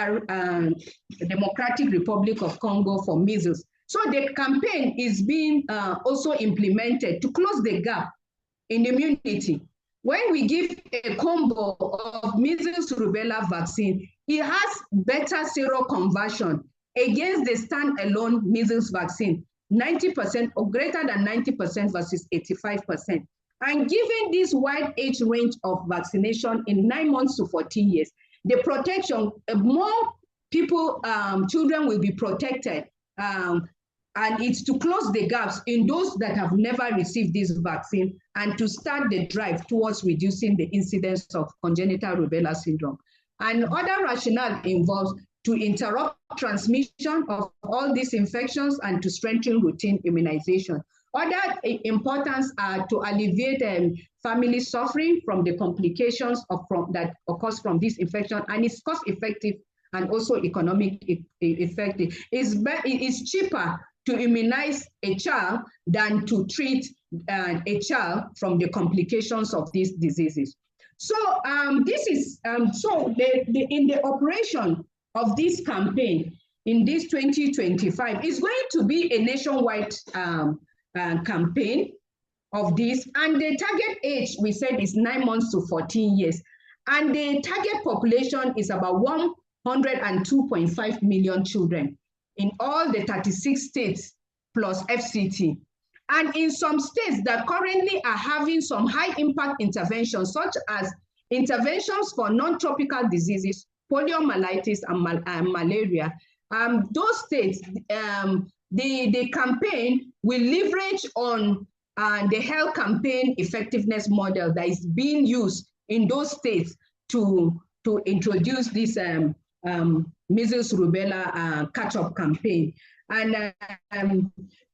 Democratic Republic of Congo for measles. So the campaign is being also implemented to close the gap in immunity. When we give a combo of measles rubella vaccine, it has better seroconversion against the standalone measles vaccine, 90% or greater than 90% versus 85%. And given this wide age range of vaccination in 9 months to 14 years, the protection, more people, children will be protected. And it's to close the gaps in those that have never received this vaccine and to start the drive towards reducing the incidence of congenital rubella syndrome. And other rationale involves to interrupt transmission of all these infections and to strengthen routine immunization. Other importance are to alleviate family suffering from the complications that occurs from this infection, and it's cost effective and also economic effective. It's cheaper to immunize a child than to treat a child from the complications of these diseases. So this is in the operation of this campaign in this 2025 is going to be a nationwide campaign of this, and the target age we said is 9 months to 14 years, and the target population is about 102.5 million children in all the 36 states plus FCT. And in some states that currently are having some high impact interventions, such as interventions for non-tropical diseases, poliomyelitis and malaria, those states, the campaign will leverage on the health campaign effectiveness model that is being used in those states to introduce this measles rubella catch-up campaign. And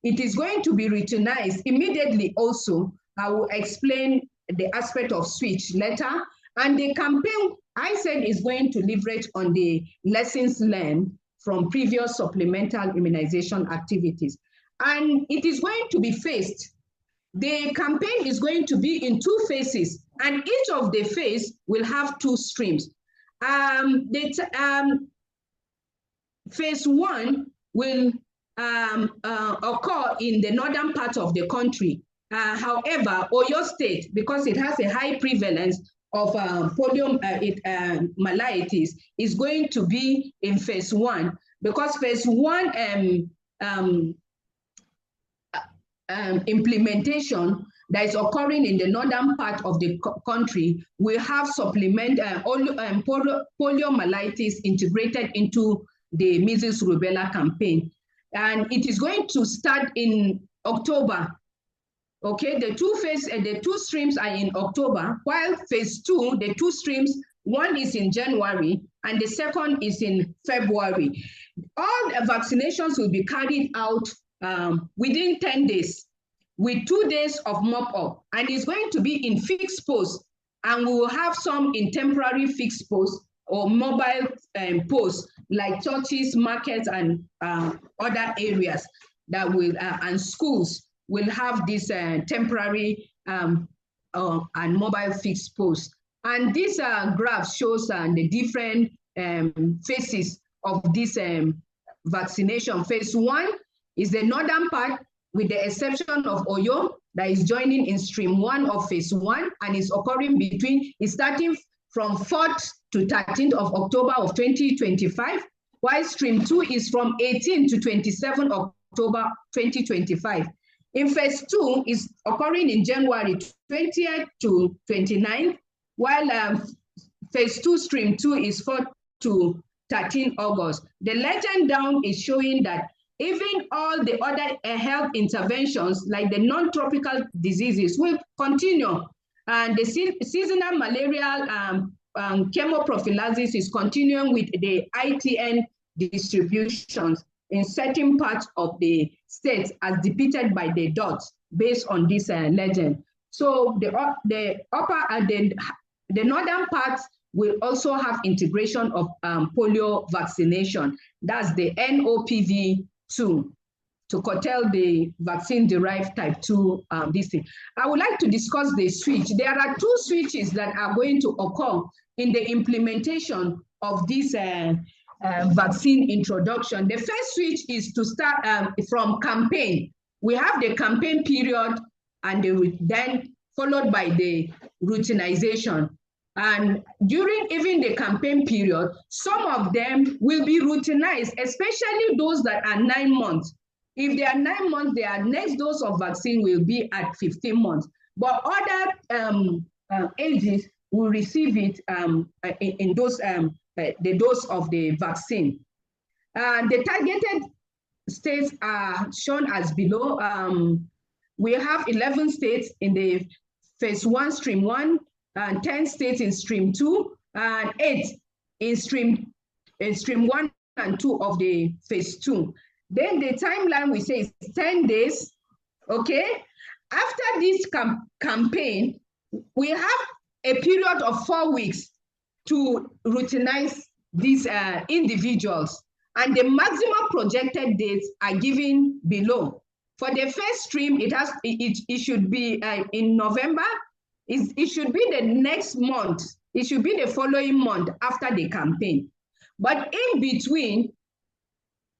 it is going to be routinized immediately also. I will explain the aspect of switch later. And the campaign, I said, is going to leverage on the lessons learned from previous supplemental immunization activities. And it is going to be phased. The campaign is going to be in 2 phases, and each of the phase will have 2 streams. Phase 1 will occur in the northern part of the country. However, Oyo State, because it has a high prevalence of poliomyelitis, is going to be in phase 1, because phase 1 implementation that is occurring in the northern part of the country will have poliomyelitis integrated into the measles rubella campaign. And it is going to start in October. Okay, the 2 streams are in October, while phase 2, the 2 streams, one is in January and the second is in February. All the vaccinations will be carried out within 10 days with 2 days of mop-up, and it's going to be in fixed posts, and we will have some in temporary fixed posts or mobile posts like churches, markets, and other areas that will, and schools will have these temporary and mobile fixed posts. And this graph shows the different phases of this vaccination. Phase 1 is the northern part, with the exception of Oyo, that is joining in stream 1 of phase 1 and is occurring starting from 4th to 13th of October of 2025, while stream 2 is from 18th to 27th October 2025. In phase 2 is occurring in January 20th to 29th, while phase 2 stream 2 is 4th to 13th August. The legend down is showing that even all the other health interventions, like the non-tropical diseases, will continue. And the seasonal malarial chemoprophylaxis is continuing with the ITN distributions in certain parts of the states, as depicted by the dots, based on this legend. So the upper and the northern parts will also have integration of polio vaccination. That's the NOPV2, to curtail the vaccine-derived type 2 this thing. I would like to discuss the switch. There are 2 switches that are going to occur in the implementation of this vaccine introduction. The first switch is to start from campaign. We have the campaign period, and then followed by the routinization. And during even the campaign period, some of them will be routinized, especially those that are 9 months. If they are 9 months, their next dose of vaccine will be at 15 months. But other ages will receive it in those the dose of the vaccine. The targeted states are shown as below. We have 11 states in the phase 1, stream 1, and 10 states in stream 2, and 8 in stream 1 and 2 of the phase 2. Then the timeline we say is 10 days, okay? After this campaign, we have a period of 4 weeks to routinize these individuals, and the maximum projected dates are given below. For the first stream, it should be in November. It should be the next month. It should be the following month after the campaign. But in between,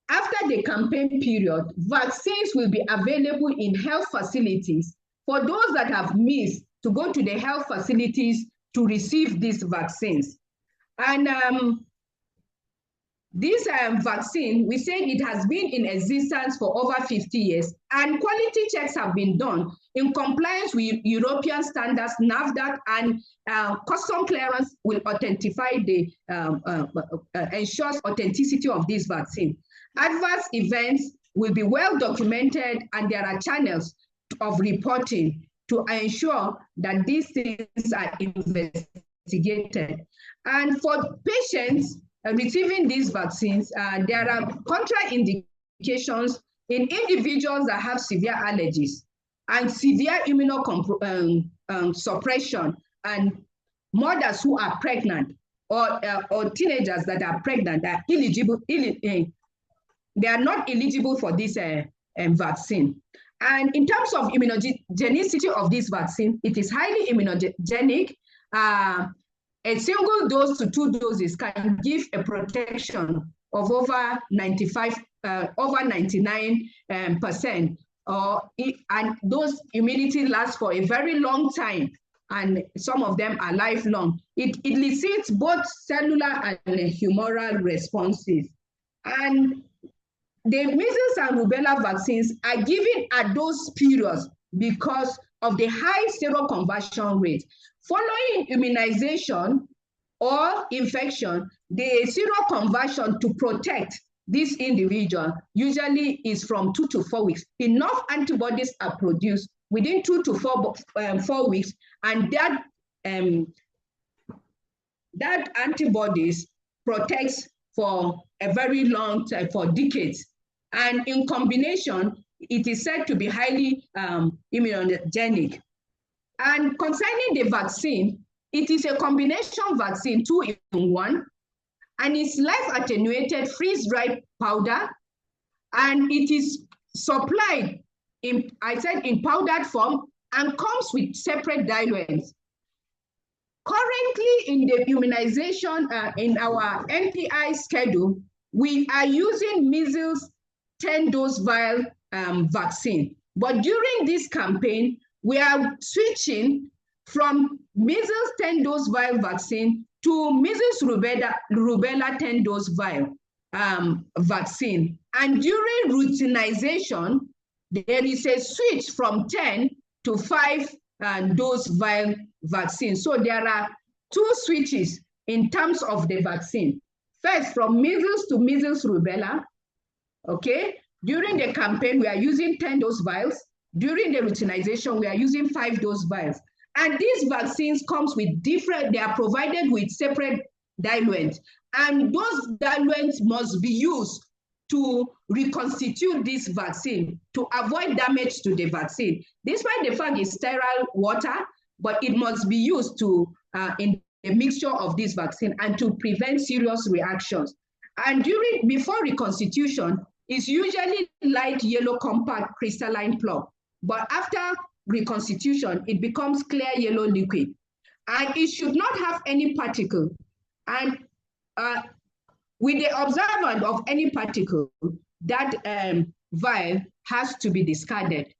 after the campaign period, vaccines will be available in health facilities for those that have missed to go to the health facilities to receive these vaccines. And this vaccine, we said it has been in existence for over 50 years, and quality checks have been done in compliance with European standards, NAFDAC, and custom clearance will authentify the, ensures authenticity of this vaccine. Adverse events will be well documented, and there are channels of reporting to ensure that these things are investigated. And for patients receiving these vaccines, there are contraindications in individuals that have severe allergies and severe immunosuppression, and mothers who are pregnant, or teenagers that are pregnant, that are eligible. They are not eligible for this vaccine. And in terms of immunogenicity of this vaccine, it is highly immunogenic. A single dose to 2 doses can give a protection of over 99%, and those immunity lasts for a very long time, and some of them are lifelong. It elicits both cellular and humoral responses. And the measles and rubella vaccines are given at those periods because of the high seroconversion rate. Following immunization or infection, the seroconversion to protect this individual usually is from 2 to 4 weeks. Enough antibodies are produced within 2 to 4 weeks, and that antibodies protects for a very long time, for decades. And in combination, it is said to be highly immunogenic. And concerning the vaccine, it is a combination vaccine, 2 in 1, and it's live attenuated freeze-dried powder, and it is supplied in powdered form and comes with separate diluents. Currently in the immunization, in our NPI schedule, we are using measles 10-dose vial vaccine. But during this campaign, we are switching from measles 10-dose vial vaccine to measles rubella 10-dose vial vaccine. And during routinization, there is a switch from 10 to 5-dose vial vaccine. So there are 2 switches in terms of the vaccine. First, from measles to measles rubella, okay? During the campaign, we are using 10-dose vials. During the routinization, we are using 5-dose vials. And these vaccines comes with different, they are provided with separate diluents. And those diluents must be used to reconstitute this vaccine, to avoid damage to the vaccine. Despite the fact it's sterile water, but it must be used to in the mixture of this vaccine and to prevent serious reactions. And before reconstitution, it's usually light yellow compact crystalline plug. But after reconstitution, it becomes clear yellow liquid. And it should not have any particle. And with the observance of any particle, that vial has to be discarded.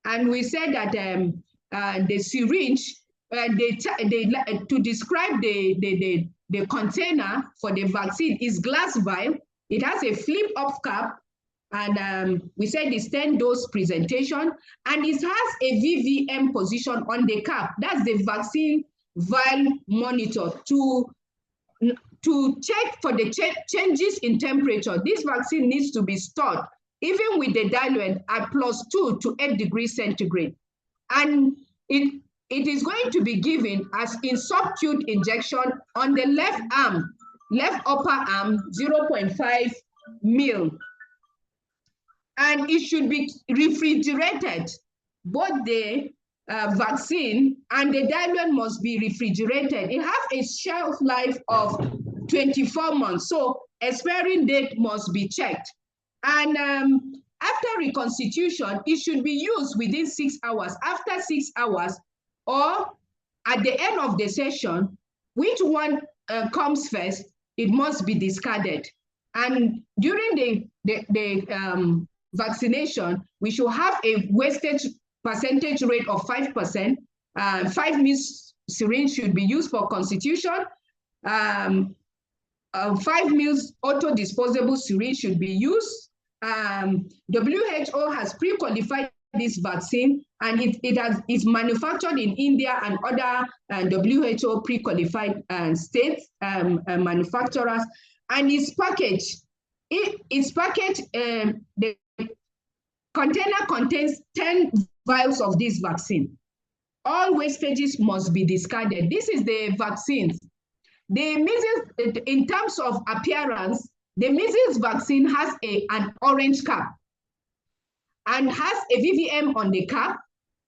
And we said that the syringe, to describe the container for the vaccine is glass vial. It has a flip up cap, and we said it's 10-dose presentation, and it has a VVM position on the cap. That's the vaccine vial monitor to check for the changes in temperature. This vaccine needs to be stored, even with the diluent, at +2 to 8 degrees centigrade. And it is going to be given as in subcutaneous injection on the left arm, left upper arm, 0.5 ml. And it should be refrigerated. Both the vaccine and the diluent must be refrigerated. It has a shelf life of 24 months. So expiring date must be checked. And after reconstitution, it should be used within 6 hours. After 6 hours, or at the end of the session, which one comes first, it must be discarded. And during the vaccination, we should have a wastage percentage rate of 5%. 5 ml syringe should be used for constitution. 5 ml auto-disposable syringe should be used. WHO has pre-qualified this vaccine, and it's manufactured in India and other WHO pre-qualified states manufacturers, and it's packaged. The container contains 10 vials of this vaccine. All wastages must be discarded. This is the vaccines. The measles, in terms of appearance, the measles vaccine has an orange cap and has a VVM on the cap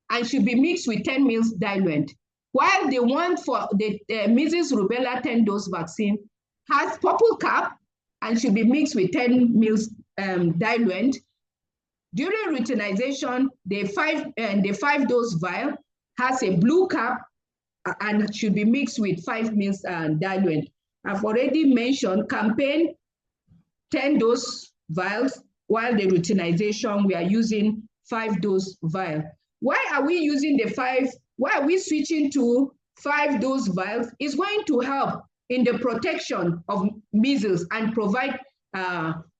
and should be mixed with 10 ml diluent. While the one for the measles rubella 10-dose vaccine has purple cap and should be mixed with 10 ml diluent. During routinization, the 5-dose vial has a blue cap and should be mixed with 5 ml diluent. I've already mentioned campaign 10-dose vials, while the routinization, we are using 5-dose vial. Why are we using why are we switching to 5-dose vials? It's going to help in the protection of measles and provide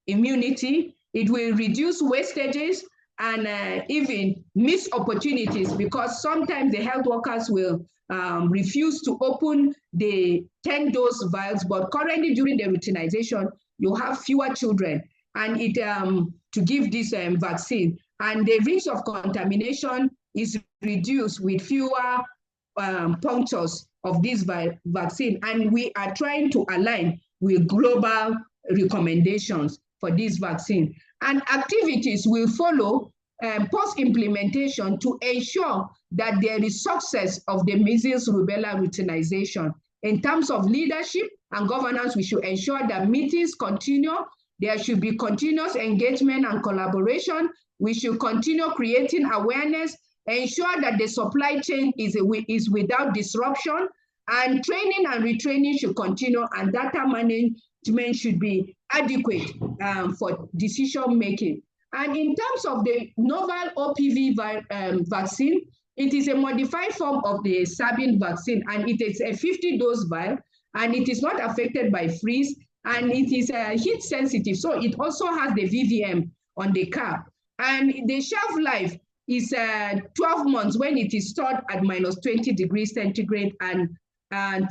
immunity. It will reduce wastages and even missed opportunities, because sometimes the health workers will refuse to open the 10-dose vials, but currently during the routinization, you have fewer children and it to give this vaccine, and the risk of contamination is reduced with fewer punctures of this vaccine, and we are trying to align with global recommendations for this vaccine. And activities will follow post-implementation to ensure that there is success of the measles rubella routinization. In terms of leadership and governance, we should ensure that meetings continue. There should be continuous engagement and collaboration. We should continue creating awareness, ensure that the supply chain is without disruption, and training and retraining should continue, and data management should be adequate for decision making. And in terms of the novel OPV vaccine, it is a modified form of the Sabin vaccine, and it is a 50-dose vial, and it is not affected by freeze, and it is heat sensitive, so it also has the VVM on the cap. And the shelf life is 12 months when it is stored at -20 degrees centigrade, and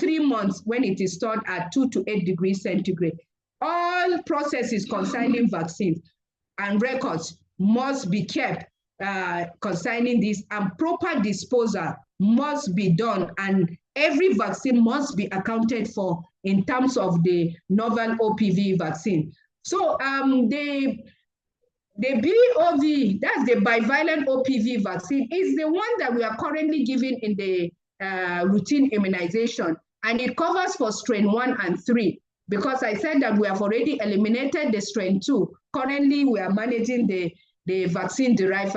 3 months when it is stored at 2 to 8 degrees centigrade. All processes concerning vaccines and records must be kept concerning this, and proper disposal must be done, and every vaccine must be accounted for in terms of the novel OPV vaccine. So the BOV, that's the bivalent OPV vaccine, is the one that we are currently giving in the routine immunization, and it covers for strain 1 and 3, because I said that we have already eliminated the strain 2. Currently, we are managing the vaccine-derived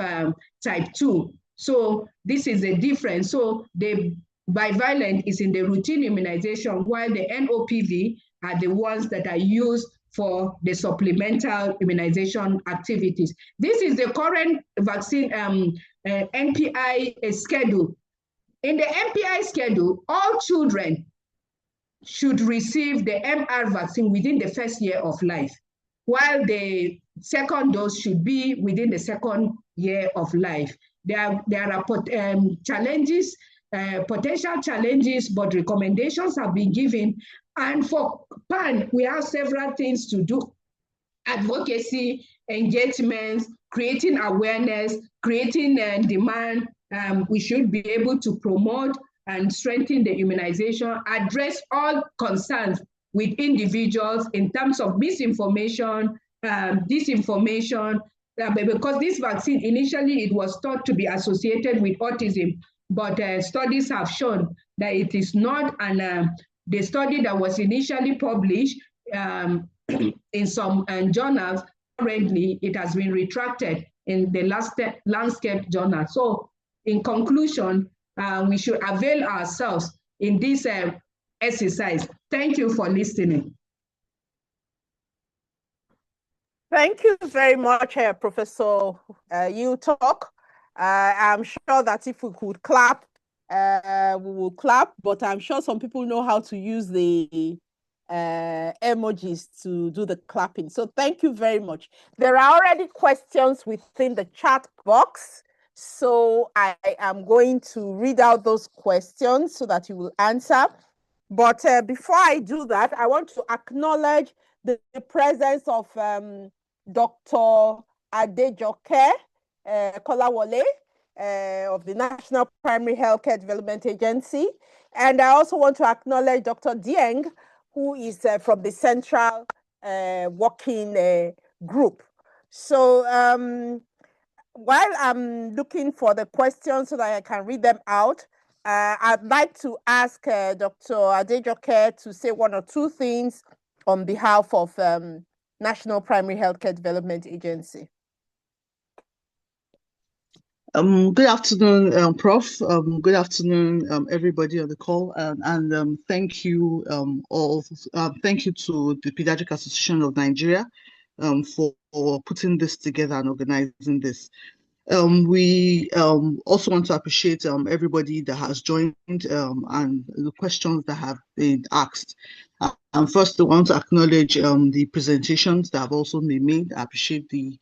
type 2. So this is the difference. So the bivalent is in the routine immunization, while the NOPV are the ones that are used for the supplemental immunization activities. This is the current vaccine NPI schedule. In the NPI schedule, all children should receive the MR vaccine within the first year of life, while the second dose should be within the second year of life. There are challenges, potential challenges, but recommendations have been given. And for PAN, we have several things to do: advocacy, engagements, creating awareness, creating demand. We should be able to promote and strengthen the immunization, address all concerns with individuals in terms of misinformation, disinformation, because this vaccine, initially it was thought to be associated with autism, but studies have shown that it is not, and the study that was initially published in some journals, currently it has been retracted in the Landscape journal. So in conclusion, we should avail ourselves in this exercise. Thank you for listening. Thank you very much, Professor Talk. I'm sure that if we could clap, we will clap, but I'm sure some people know how to use the emojis to do the clapping. So thank you very much. There are already questions within the chat box, so I am going to read out those questions so that you will answer. But before I do that, I want to acknowledge the presence of Dr. Adejoke Kolawole of the National Primary Healthcare Development Agency. And I also want to acknowledge Dr. Dieng, who is from the Central Working Group. So while I'm looking for the questions so that I can read them out, I'd like to ask Dr. Adejoke to say one or two things on behalf of National Primary Healthcare Development Agency. Good afternoon, Prof. Good afternoon, everybody on the call, and thank you all. Thank you to the Paediatric Association of Nigeria for putting this together and organizing this. We also want to appreciate everybody that has joined and the questions that have been asked. And first, I want to acknowledge the presentations that have also been made. I appreciate the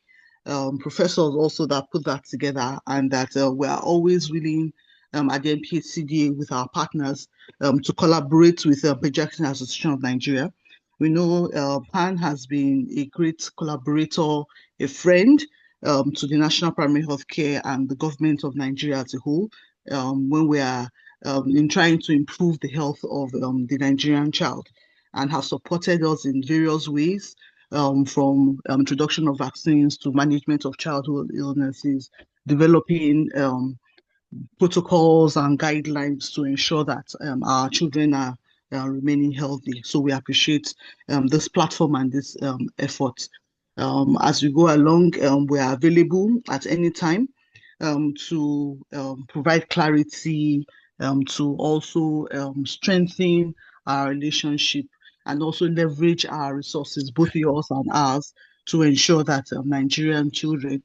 professors also that put that together, and that we are always willing at the NPHCDA with our partners to collaborate with the Paediatric Association of Nigeria. We know PAN has been a great collaborator, a friend to the National Primary Healthcare and the government of Nigeria as a whole when we are in trying to improve the health of the Nigerian child, and have supported us in various ways, from introduction of vaccines to management of childhood illnesses, developing protocols and guidelines to ensure that our children are remaining healthy. So we appreciate this platform and this effort. As we go along, we are available at any time to provide clarity, to also strengthen our relationship and also leverage our resources, both yours and ours, to ensure that Nigerian children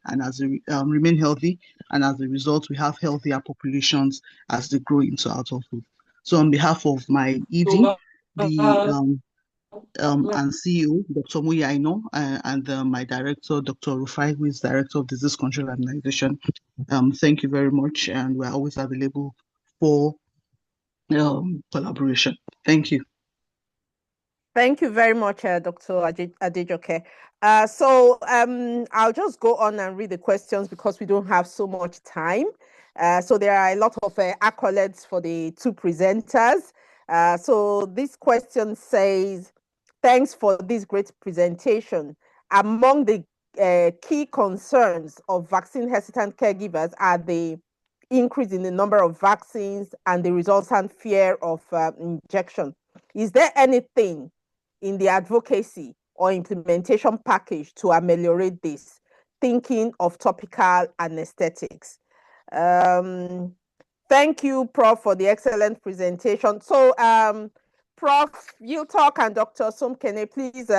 remain healthy, and as a result, we have healthier populations as they grow into adulthood. So on behalf of my ED, the and CEO, Dr. Muyaino, and my director, Dr. Rufai, who is Director of Disease Control and Immunization, thank you very much, and we're always available for collaboration. Thank you. Thank you very much, Dr. Adejoke. I'll just go on and read the questions because we don't have so much time. So there are a lot of accolades for the two presenters. So this question says, thanks for this great presentation. Among the key concerns of vaccine hesitant caregivers are the increase in the number of vaccines and the resultant fear of injection. Is there anything in the advocacy or implementation package to ameliorate this, thinking of topical anesthetics? Thank you, Prof, for the excellent presentation. So, Prof, you talk, and Dr. Somkene, please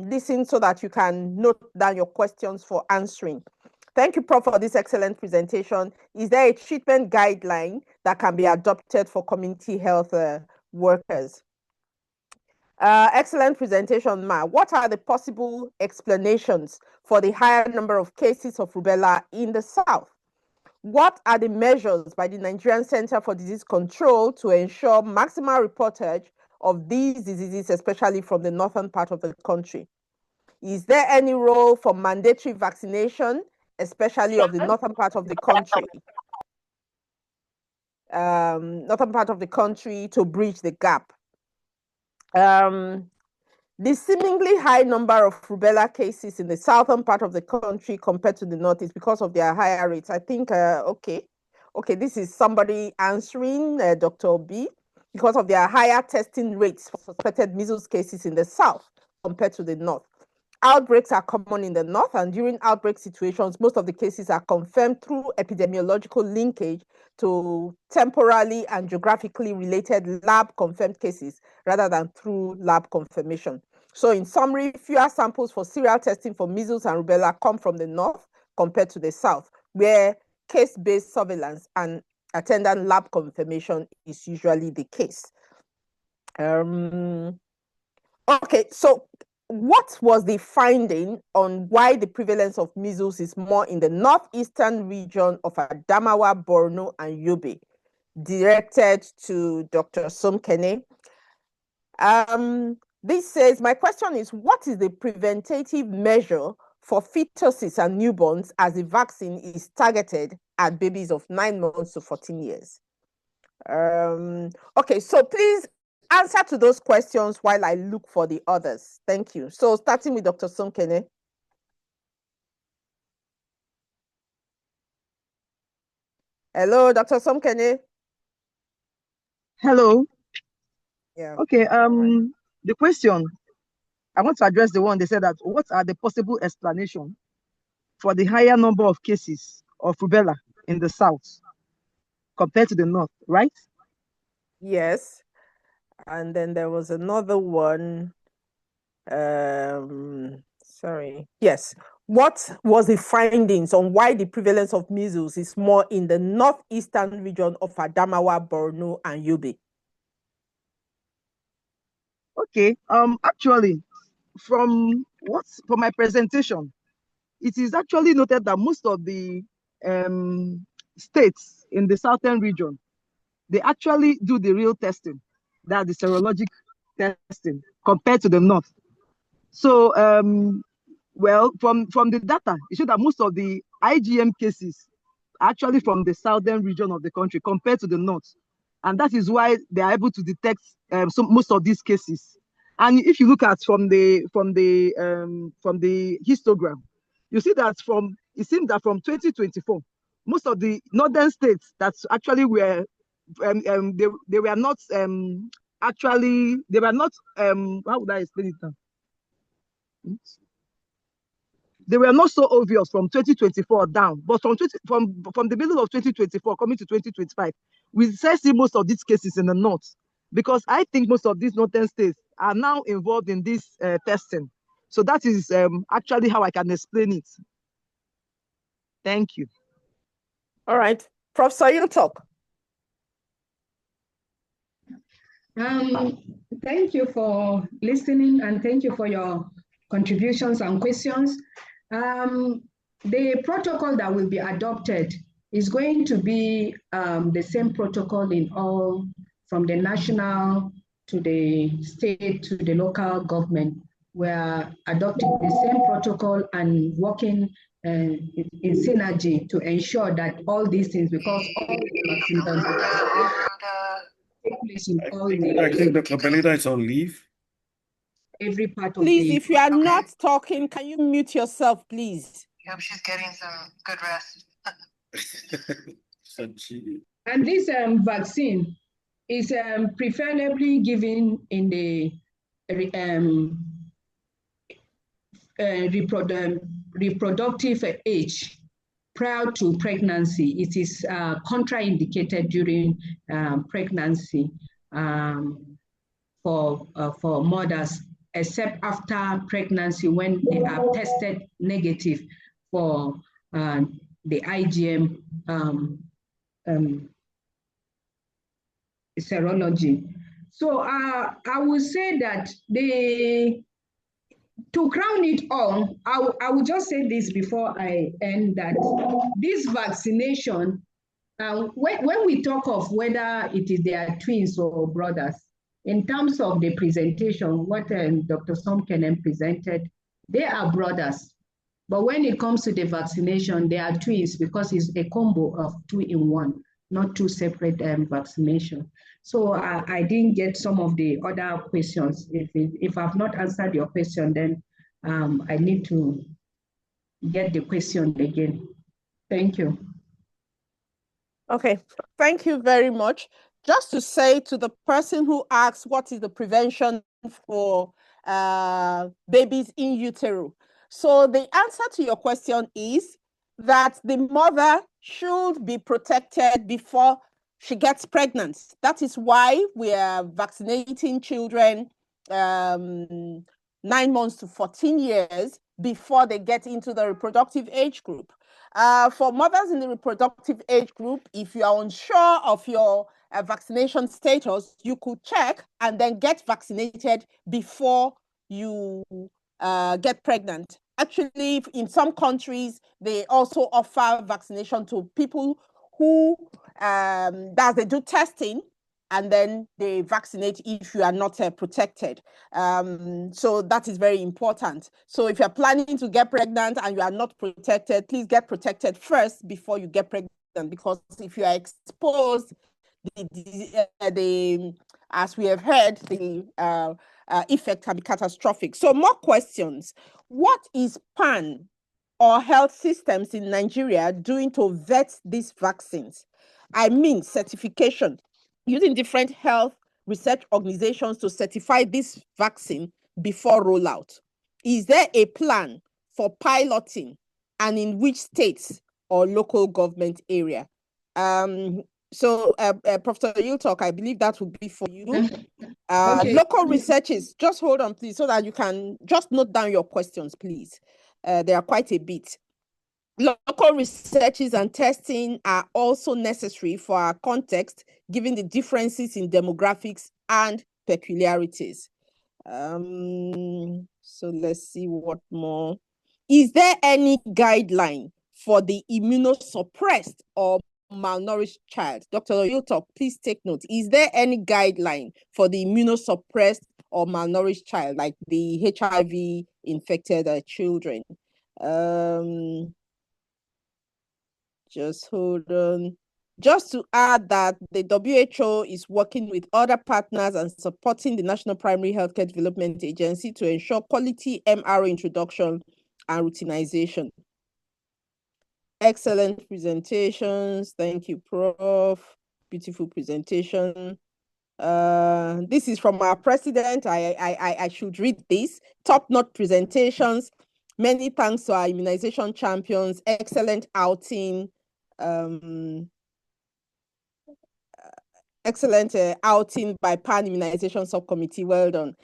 listen so that you can note down your questions for answering. Thank you, Prof, for this excellent presentation. Is there a treatment guideline that can be adopted for community health workers? Excellent presentation, Ma. What are the possible explanations for the higher number of cases of rubella in the South? What are the measures by the Nigerian Center for Disease Control to ensure maximal reportage of these diseases, especially from the northern part of the country? Is there any role for mandatory vaccination, especially of the northern part of the country? To bridge the gap. The seemingly high number of rubella cases in the southern part of the country compared to the north is because of their higher rates. I think, okay, this is somebody answering, Dr. B, because of their higher testing rates for suspected measles cases in the south compared to the north. Outbreaks are common in the north, and during outbreak situations, most of the cases are confirmed through epidemiological linkage to temporally and geographically related lab-confirmed cases rather than through lab confirmation. So in summary, fewer samples for serial testing for measles and rubella come from the north compared to the south, where case-based surveillance and attendant lab confirmation is usually the case. Okay, so what was the finding on why the prevalence of measles is more in the northeastern region of Adamawa, Borno, and Yobe? Directed to Dr. Somkene. This says, my question is, what is the preventative measure for fetuses and newborns as the vaccine is targeted at babies of 9 months to 14 years? Okay, so please answer to those questions while I look for the others. Thank you. So starting with Dr. Somkene. Hello, Dr. Somkene. Hello. Yeah. Okay. The question, I want to address the one they said that what are the possible explanations for the higher number of cases of rubella in the south compared to the north, right? Yes. And then there was another one. Sorry. Yes. What was the findings on why the prevalence of measles is more in the northeastern region of Adamawa, Borno, and Yobe? Okay. Actually, from my presentation, it is actually noted that most of the states in the southern region, they actually do the real testing, that the serologic testing, compared to the north. So, well, from the data, it shows that most of the IgM cases are actually from the southern region of the country compared to the north. And that is why they are able to detect most of these cases. And if you look at from the histogram, you see that it seems that from 2024, most of the northern states that actually were they were not actually how would I explain it now? They were not so obvious from 2024 down, but from the middle of 2024 coming to 2025, we see most of these cases in the north, because I think most of these northern states are now involved in this testing. So that is actually how I can explain it. Thank you. All right, Professor, you talk. Thank you for listening, and thank you for your contributions and questions. The protocol that will be adopted is going to be the same protocol in all, from the national to the state to the local government. We're adopting the same protocol and working in synergy to ensure that all these things, because all the take place in all I think Dr. Belinda is on leave. every part of Please, the. if you are not talking, can you mute yourself, please? Hope she's getting some good rest. And this vaccine is preferably given in the reproductive age prior to pregnancy. It is contraindicated during pregnancy for mothers, except after pregnancy when they are tested negative for the IgM serology. So I would say that to crown it all, I will just say this before I end, that this vaccination, when we talk of whether it is their twins or brothers, in terms of the presentation, what Dr. Somkenen presented, they are brothers. But when it comes to the vaccination, they are twins, because it's a combo of 2-in-1, not two separate vaccination. So I didn't get some of the other questions. If I've not answered your question, then I need to get the question again. Thank you. Okay, thank you very much. Just to say to the person who asks what is the prevention for babies in utero. So the answer to your question is that the mother should be protected before she gets pregnant. That is why we are vaccinating children 9 months to 14 years before they get into the reproductive age group. For mothers in the reproductive age group, if you are unsure of your vaccination status, you could check and then get vaccinated before you get pregnant. Actually, in some countries, they also offer vaccination to people who they do testing and then they vaccinate if you are not protected. So that is very important. So if you're planning to get pregnant and you are not protected, please get protected first before you get pregnant, because if you are exposed, as we have heard, the effect can be catastrophic. So more questions. What is PAN or health systems in Nigeria doing to vet these vaccines? I mean certification, using different health research organizations to certify this vaccine before rollout. Is there a plan for piloting, and in which states or local government area? So Professor Yiltok, I believe that would be for you. Okay. Local researches, just hold on please, so that you can just note down your questions, please. There are quite a bit. Local researches and testing are also necessary for our context, given the differences in demographics and peculiarities. So let's see what more. Is there any guideline for the immunosuppressed or malnourished child? Dr. Oyutok, please take note. Is there any guideline for the immunosuppressed or malnourished child, like the HIV infected children? Just hold on. Just to add that the WHO is working with other partners and supporting the National Primary Healthcare Development Agency to ensure quality MRO introduction and routinization. Excellent presentations. Thank you, Prof. Beautiful presentation. This is from our president. I should read this. Top-notch presentations. Many thanks to our immunization champions. Excellent outing. Excellent outing by PAN Immunization Subcommittee. Well done.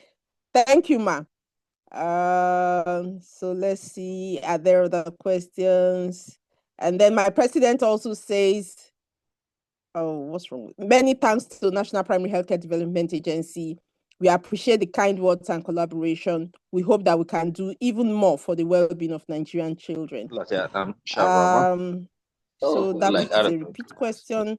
Thank you, Ma. So let's see, are there other questions? And then my president also says, oh, what's wrong? Many thanks to the National Primary Healthcare Development Agency. We appreciate the kind words and collaboration. We hope that we can do even more for the well-being of Nigerian children. So that is a repeat question.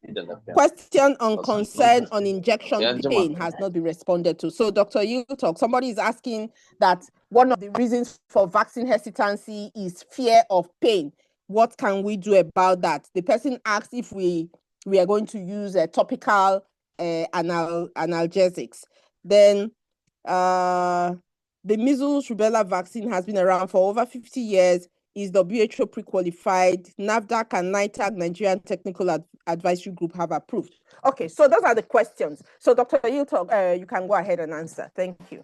Question on concern on injection pain has not been responded to. So Dr. Yutok, somebody is asking that one of the reasons for vaccine hesitancy is fear of pain. What can we do about that? The person asked if we are going to use topical analgesics. Then the measles rubella vaccine has been around for over 50 years. Is WHO pre-qualified? NAFDAC and NITAG, Nigerian Technical Advisory Group, have approved. Okay, so those are the questions. So Dr. Yutok, you can go ahead and answer. Thank you.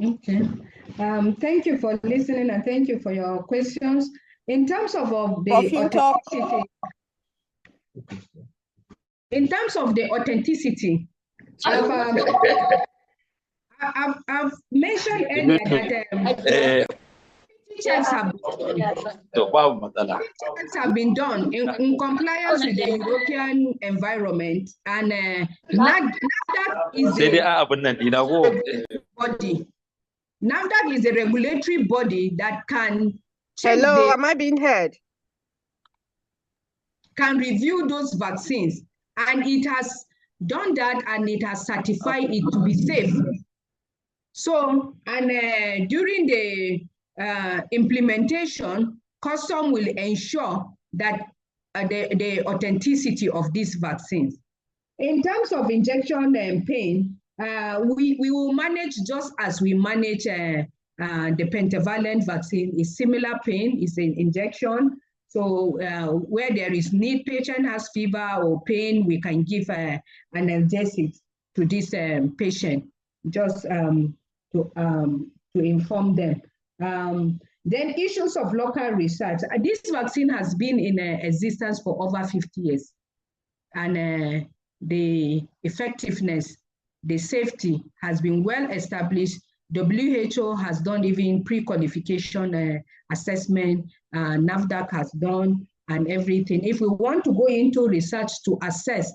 Okay. Thank you for listening and thank you for your questions. In terms of the authenticity, I've mentioned earlier that checks have been done in compliance with the European environment, and NAFDAC is a body. NAFDAC is a regulatory body that can check. Hello, am I being heard? Can review those vaccines, and it has done that, and it has certified it to be safe. So, and during the implementation, custom will ensure that the authenticity of these vaccines. In terms of injection pain, we will manage just as we manage the pentavalent vaccine. Is similar pain, is an injection. So where there is need, patient has fever or pain, we can give an analgesic to this patient, just to inform them. Then issues of local research. This vaccine has been in existence for over 50 years. And the effectiveness, the safety has been well established. WHO has done even pre-qualification assessment, NAFDAC has done, and everything. If we want to go into research to assess,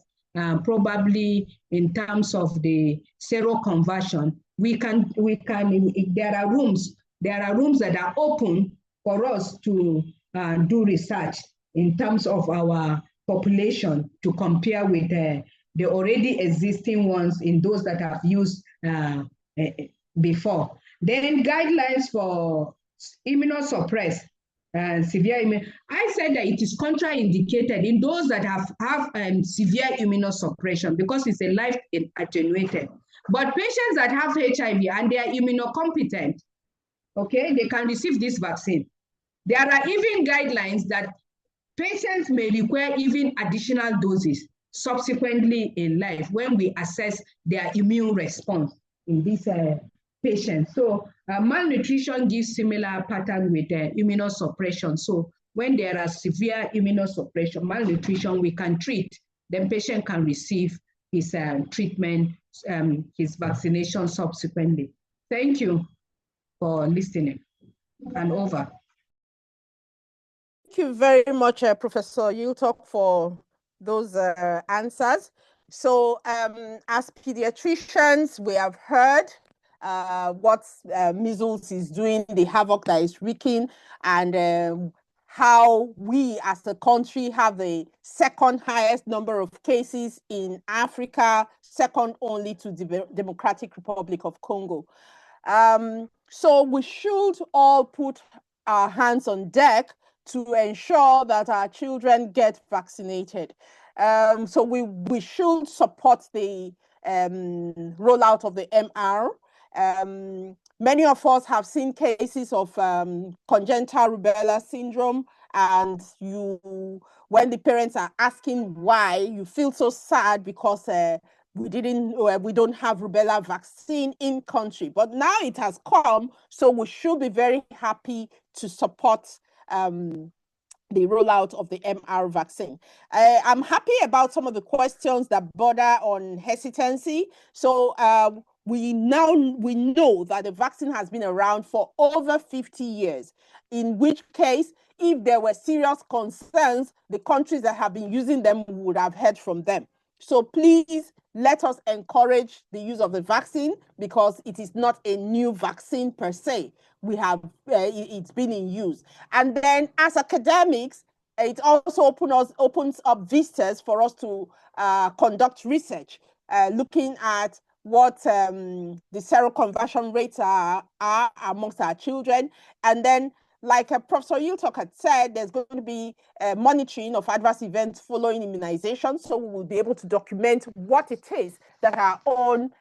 probably in terms of the seroconversion, there are rooms that are open for us to do research in terms of our population to compare with the already existing ones in those that have used before. Then guidelines for immunosuppressed severe immune. I said that it is contraindicated in those that have severe immunosuppression because it's a life attenuated. But patients that have HIV and they are immunocompetent, okay, they can receive this vaccine. There are even guidelines that patients may require even additional doses subsequently in life when we assess their immune response in these patients. So malnutrition gives similar pattern with immunosuppression. So when there are severe immunosuppression, malnutrition, we can treat, then patient can receive his treatment, his vaccination subsequently. Thank you for listening, and over. Thank you very much, Professor Yutok, for those answers. So as pediatricians, we have heard what measles is doing, the havoc that is wreaking, and how we as a country have the second highest number of cases in Africa, second only to the Democratic Republic of Congo. So we should all put our hands on deck to ensure that our children get vaccinated. So we should support the rollout of the MR. Many of us have seen cases of congenital rubella syndrome, and when the parents are asking why, you feel so sad because we don't have rubella vaccine in country, but now it has come, so we should be very happy to support the rollout of the MR vaccine. I'm happy about some of the questions that border on hesitancy. So we know that the vaccine has been around for over 50 years, in which case, if there were serious concerns, the countries that have been using them would have heard from them. So please let us encourage the use of the vaccine, because it is not a new vaccine per se. We have it's been in use. And then as academics, it also opens up vistas for us to conduct research, looking at what the seroconversion rates are amongst our children. And then, like Professor Yiltok had said, there's going to be monitoring of adverse events following immunization, so we will be able to document what it is that our own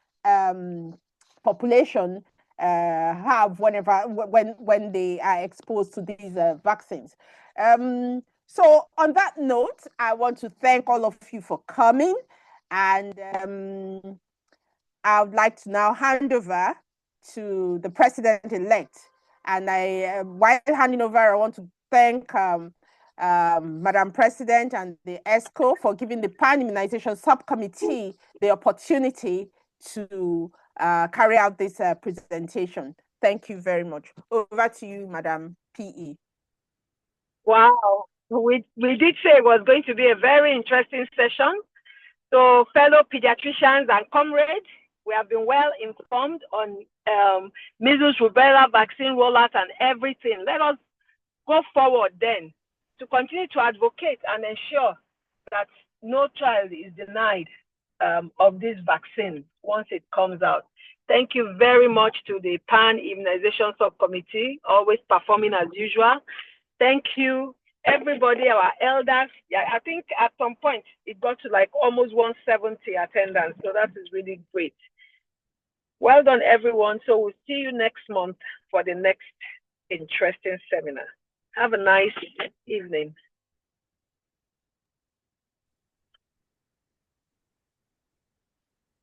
population have when they are exposed to these vaccines. So on that note, I want to thank all of you for coming, and I would like to now hand over to the president-elect. And while handing over, I want to thank Madam President and the ECHO for giving the PAN Immunization Subcommittee the opportunity to carry out this presentation. Thank you very much. Over to you, Madam PE. Wow, we did say it was going to be a very interesting session. So fellow pediatricians and comrades, we have been well informed on measles, rubella vaccine rollout and everything. Let us go forward then to continue to advocate and ensure that no child is denied of this vaccine once it comes out. Thank you very much to the PAN Immunization Subcommittee, always performing as usual. Thank you, everybody, our elders. Yeah, I think at some point it got to like almost 170 attendance, so that is really great. Well done, everyone. So we'll see you next month for the next interesting seminar. Have a nice evening.